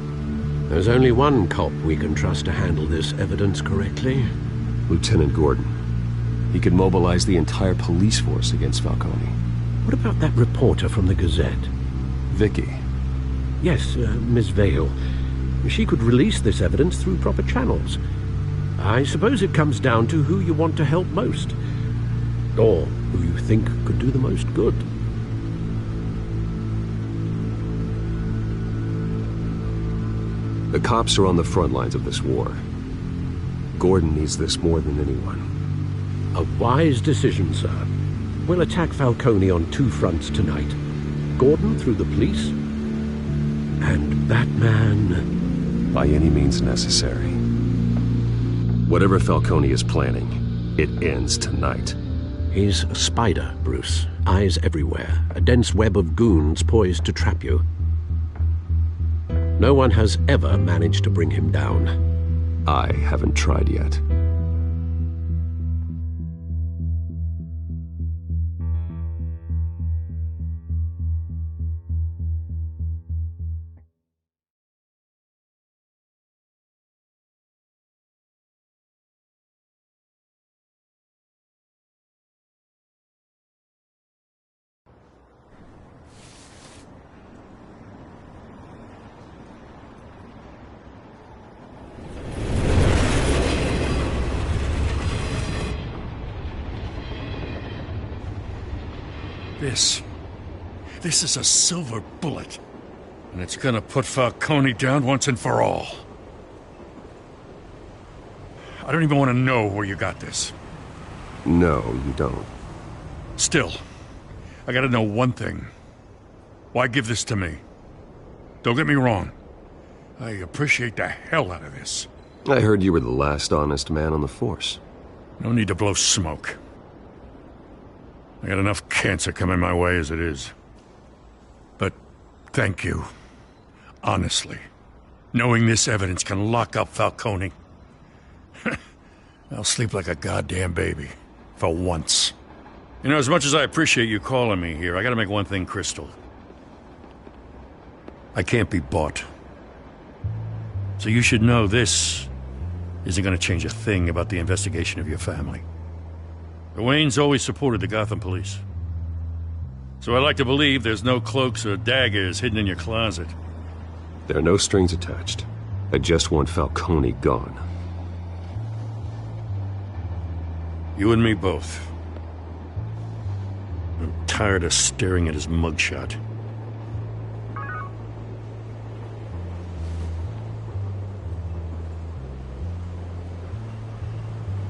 There's only one cop we can trust to handle this evidence correctly. Lieutenant Gordon. He could mobilize the entire police force against Falcone. What about that reporter from the Gazette? Vicky. Yes, Miss Vale. She could release this evidence through proper channels. I suppose it comes down to who you want to help most. Or who you think could do the most good. The cops are on the front lines of this war. Gordon needs this more than anyone. A wise decision, sir. We'll attack Falcone on two fronts tonight. Gordon through the police, and Batman... by any means necessary. Whatever Falcone is planning, it ends tonight. He's a spider, Bruce. Eyes everywhere. A dense web of goons poised to trap you. No one has ever managed to bring him down. I haven't tried yet. this. This is a silver bullet. And it's gonna put Falcone down once and for all. I don't even want to know where you got this. No, you don't. Still, I gotta know one thing. Why give this to me? Don't get me wrong. I appreciate the hell out of this. I heard you were the last honest man on the force. No need to blow smoke. I got enough cancer coming my way as it is. But thank you. Honestly. Knowing this evidence can lock up Falcone. I'll sleep like a goddamn baby. For once. You know, as much as I appreciate you calling me here, I gotta make one thing crystal. I can't be bought. So you should know this isn't gonna change a thing about the investigation of your family. The Waynes always supported the Gotham police. So I like to believe there's no cloaks or daggers hidden in your closet. There are no strings attached. I just want Falcone gone. You and me both. I'm tired of staring at his mugshot.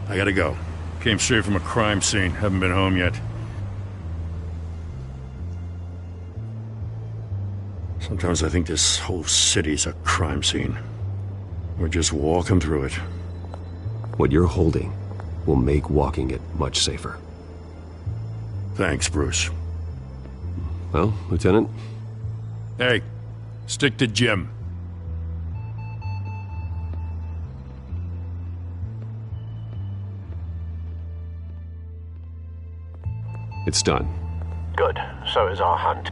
I gotta go. Came straight from a crime scene. Haven't been home yet. Sometimes I think this whole city's a crime scene. We're just walking through it. What you're holding will make walking it much safer. Thanks, Bruce. Well, Lieutenant? Hey, stick to Jim. It's done. Good. So is our hunt.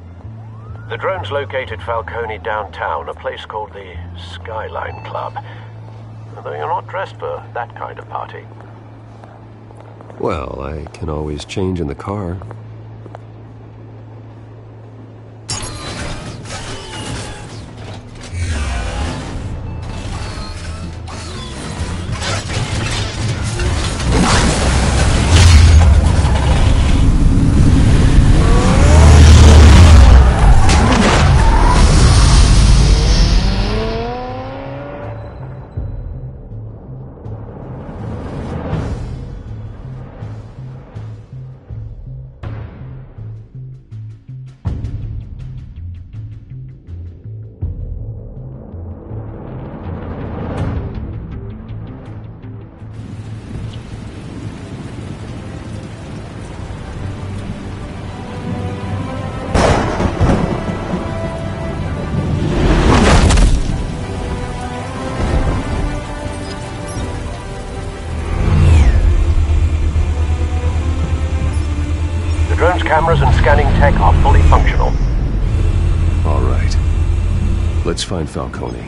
The drones located Falcone downtown, a place called the Skyline Club. Although you're not dressed for that kind of party. Well, I can always change in the car. Cameras and scanning tech are fully functional. All right. Let's find Falcone.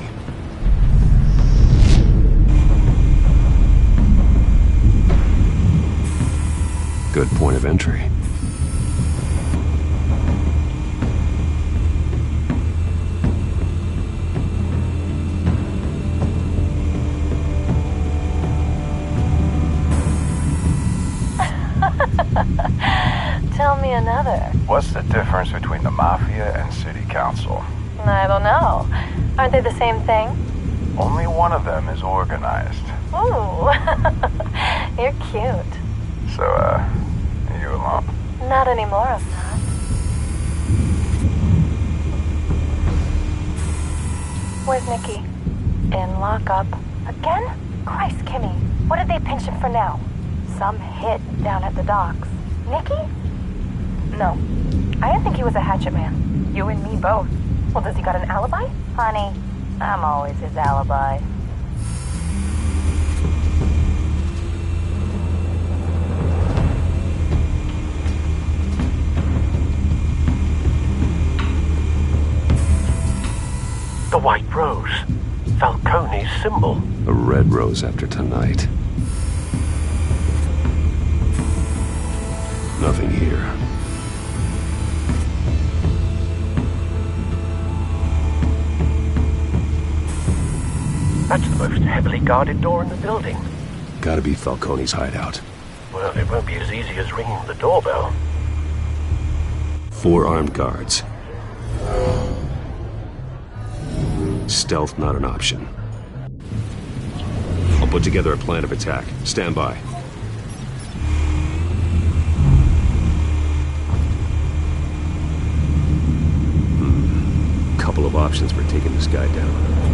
Good point of entry. Tell me another. What's the difference between the Mafia and City Council? I don't know. Aren't they the same thing? Only one of them is organized. Ooh. You're cute. So, are you alone? Not anymore, I'm not. Where's Nikki? In lockup. Again? Christ, Kimmy. What did they pinch him for now? Some hit down at the docks. Nikki? No. I didn't think he was a hatchet man. You and me both. Well, does he got an alibi? Honey, I'm always his alibi. The white rose. Falcone's symbol. A red rose after tonight. Nothing here. That's the most heavily guarded door in the building. Gotta be Falcone's hideout. Well, it won't be as easy as ringing the doorbell. 4 armed guards. Stealth not an option. I'll put together a plan of attack. Stand by. Couple of options for taking this guy down.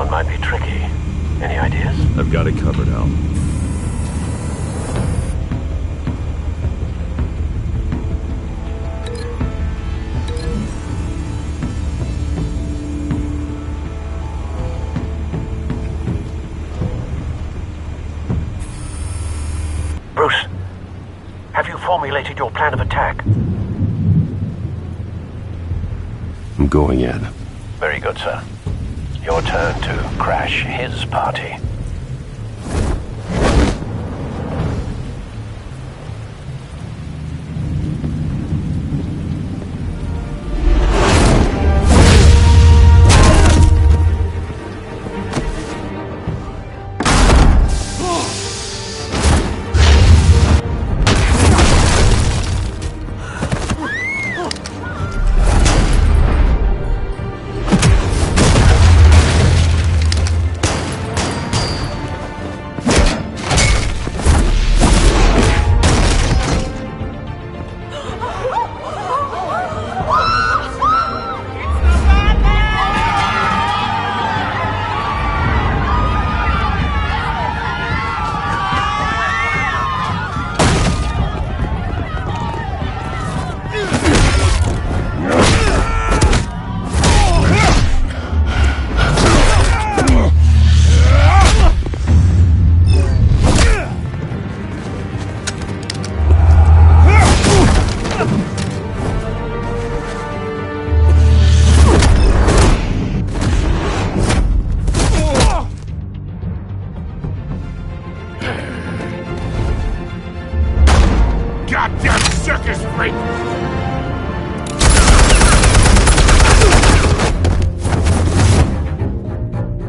Might be tricky. Any ideas? I've got it covered, Al. Bruce, have you formulated your plan of attack? I'm going in. Very good, sir. Your turn to crash his party.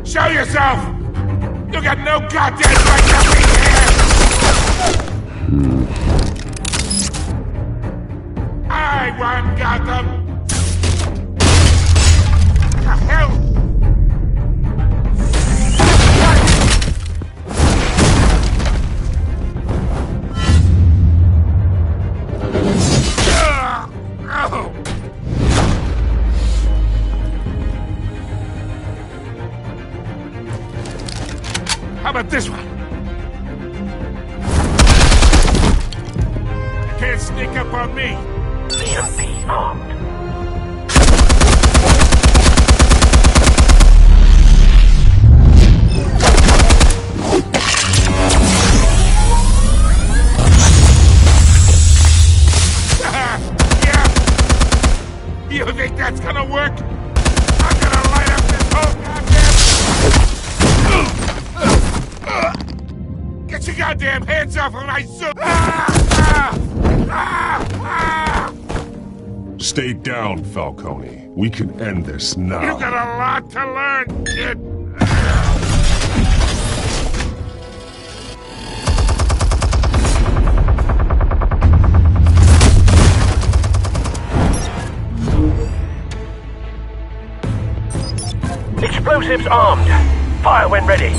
Show yourself! You got no goddamn right to be here! I won Gotham! The hell? How about this one? You can't sneak up on me. EMP armed. Yeah? You think that's gonna work? I'm gonna light up goddamn hands off of my suit! Stay down, Falcone. We can end this now. You got a lot to learn, kid. Explosives armed. Fire when ready.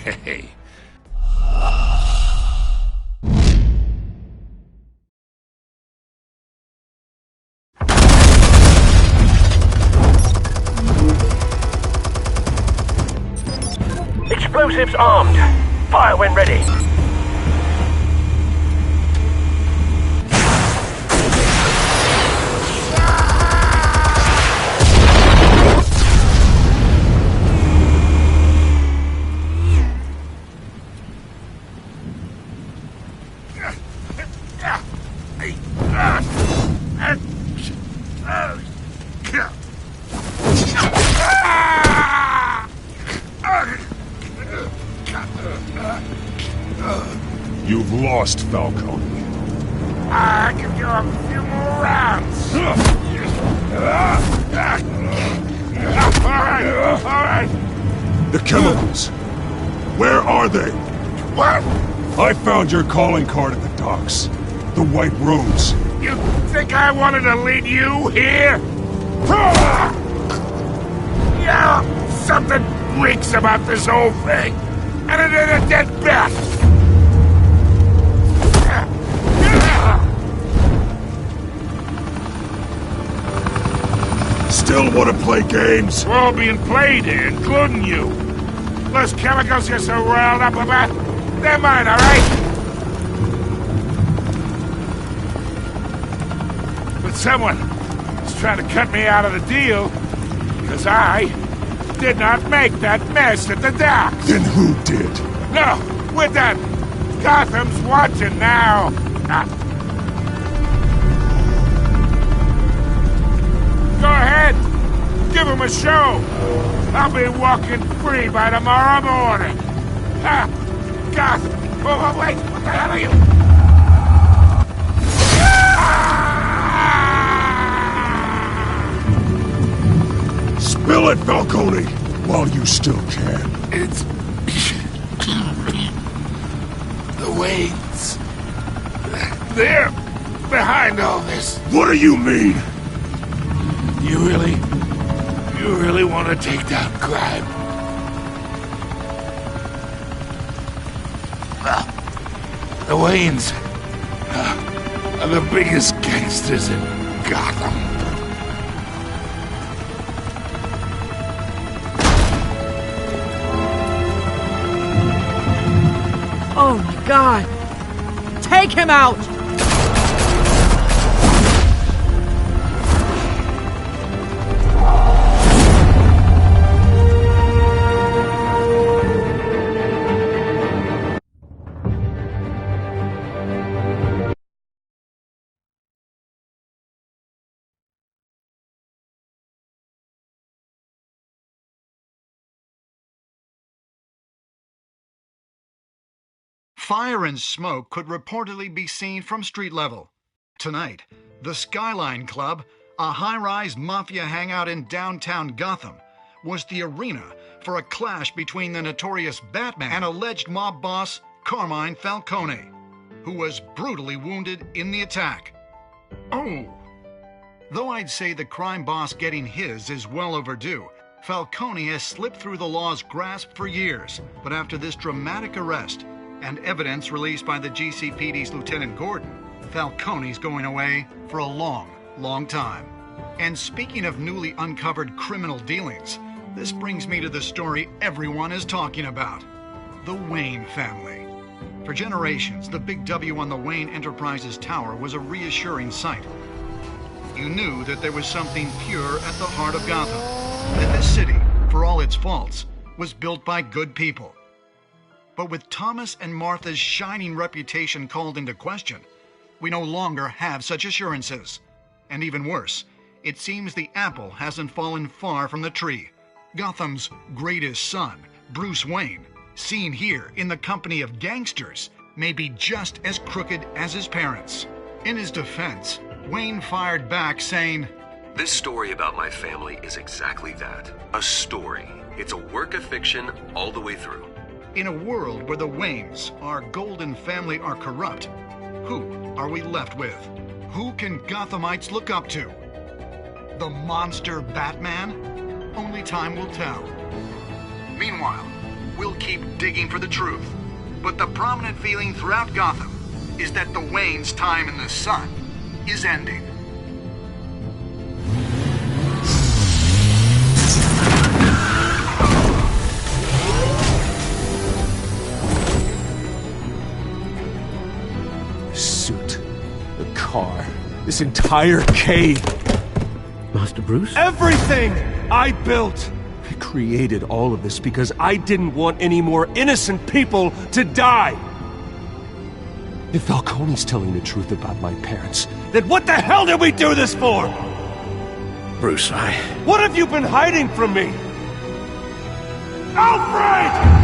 Hey. Explosives armed. Fire when ready. You've lost, Falcone. I can go a few more rounds. All right. The chemicals. Where are they? What? I found your calling card at the docks. The White Rose. You think I wanted to lead you here? Yeah, something reeks about this whole thing. And it ain't a dead bat. Still want to play games? We're all being played here, including you. Those chemicals you're so riled up about, they're mine, all right? But someone is trying to cut me out of the deal because I did not make that mess at the docks. Then who did? No, we're done. Gotham's watching now. Go ahead. Give him a show. I'll be walking free by tomorrow morning. Gotham. Oh, wait. What the hell are you? Spill it, Falcone, while you still can. It's... the Waynes. They're behind all this. What do you mean? You really want to take down crime? Well, the Waynes are the biggest gangsters in Gotham. Oh my God! Take him out! Fire and smoke could reportedly be seen from street level. Tonight, the Skyline Club, a high-rise mafia hangout in downtown Gotham, was the arena for a clash between the notorious Batman and alleged mob boss Carmine Falcone, who was brutally wounded in the attack. Oh! Though I'd say the crime boss getting his is well overdue, Falcone has slipped through the law's grasp for years, but after this dramatic arrest and evidence released by the GCPD's Lieutenant Gordon, Falcone's going away for a long, long time. And speaking of newly uncovered criminal dealings, this brings me to the story everyone is talking about: the Wayne family. For generations, the big W on the Wayne Enterprises Tower was a reassuring sight. You knew that there was something pure at the heart of Gotham, that this city, for all its faults, was built by good people. But with Thomas and Martha's shining reputation called into question, we no longer have such assurances. And even worse, it seems the apple hasn't fallen far from the tree. Gotham's greatest son, Bruce Wayne, seen here in the company of gangsters, may be just as crooked as his parents. In his defense, Wayne fired back saying, "This story about my family is exactly that. A story. It's a work of fiction all the way through." In a world where the Waynes, our golden family, are corrupt, who are we left with? Who can Gothamites look up to? The monster Batman? Only time will tell. Meanwhile, we'll keep digging for the truth. But the prominent feeling throughout Gotham is that the Waynes' time in the sun is ending. The suit, the car, this entire cave. Master Bruce? Everything I built! I created all of this because I didn't want any more innocent people to die! If Falcone's telling the truth about my parents, then what the hell did we do this for? Bruce, What have you been hiding from me? Alfred!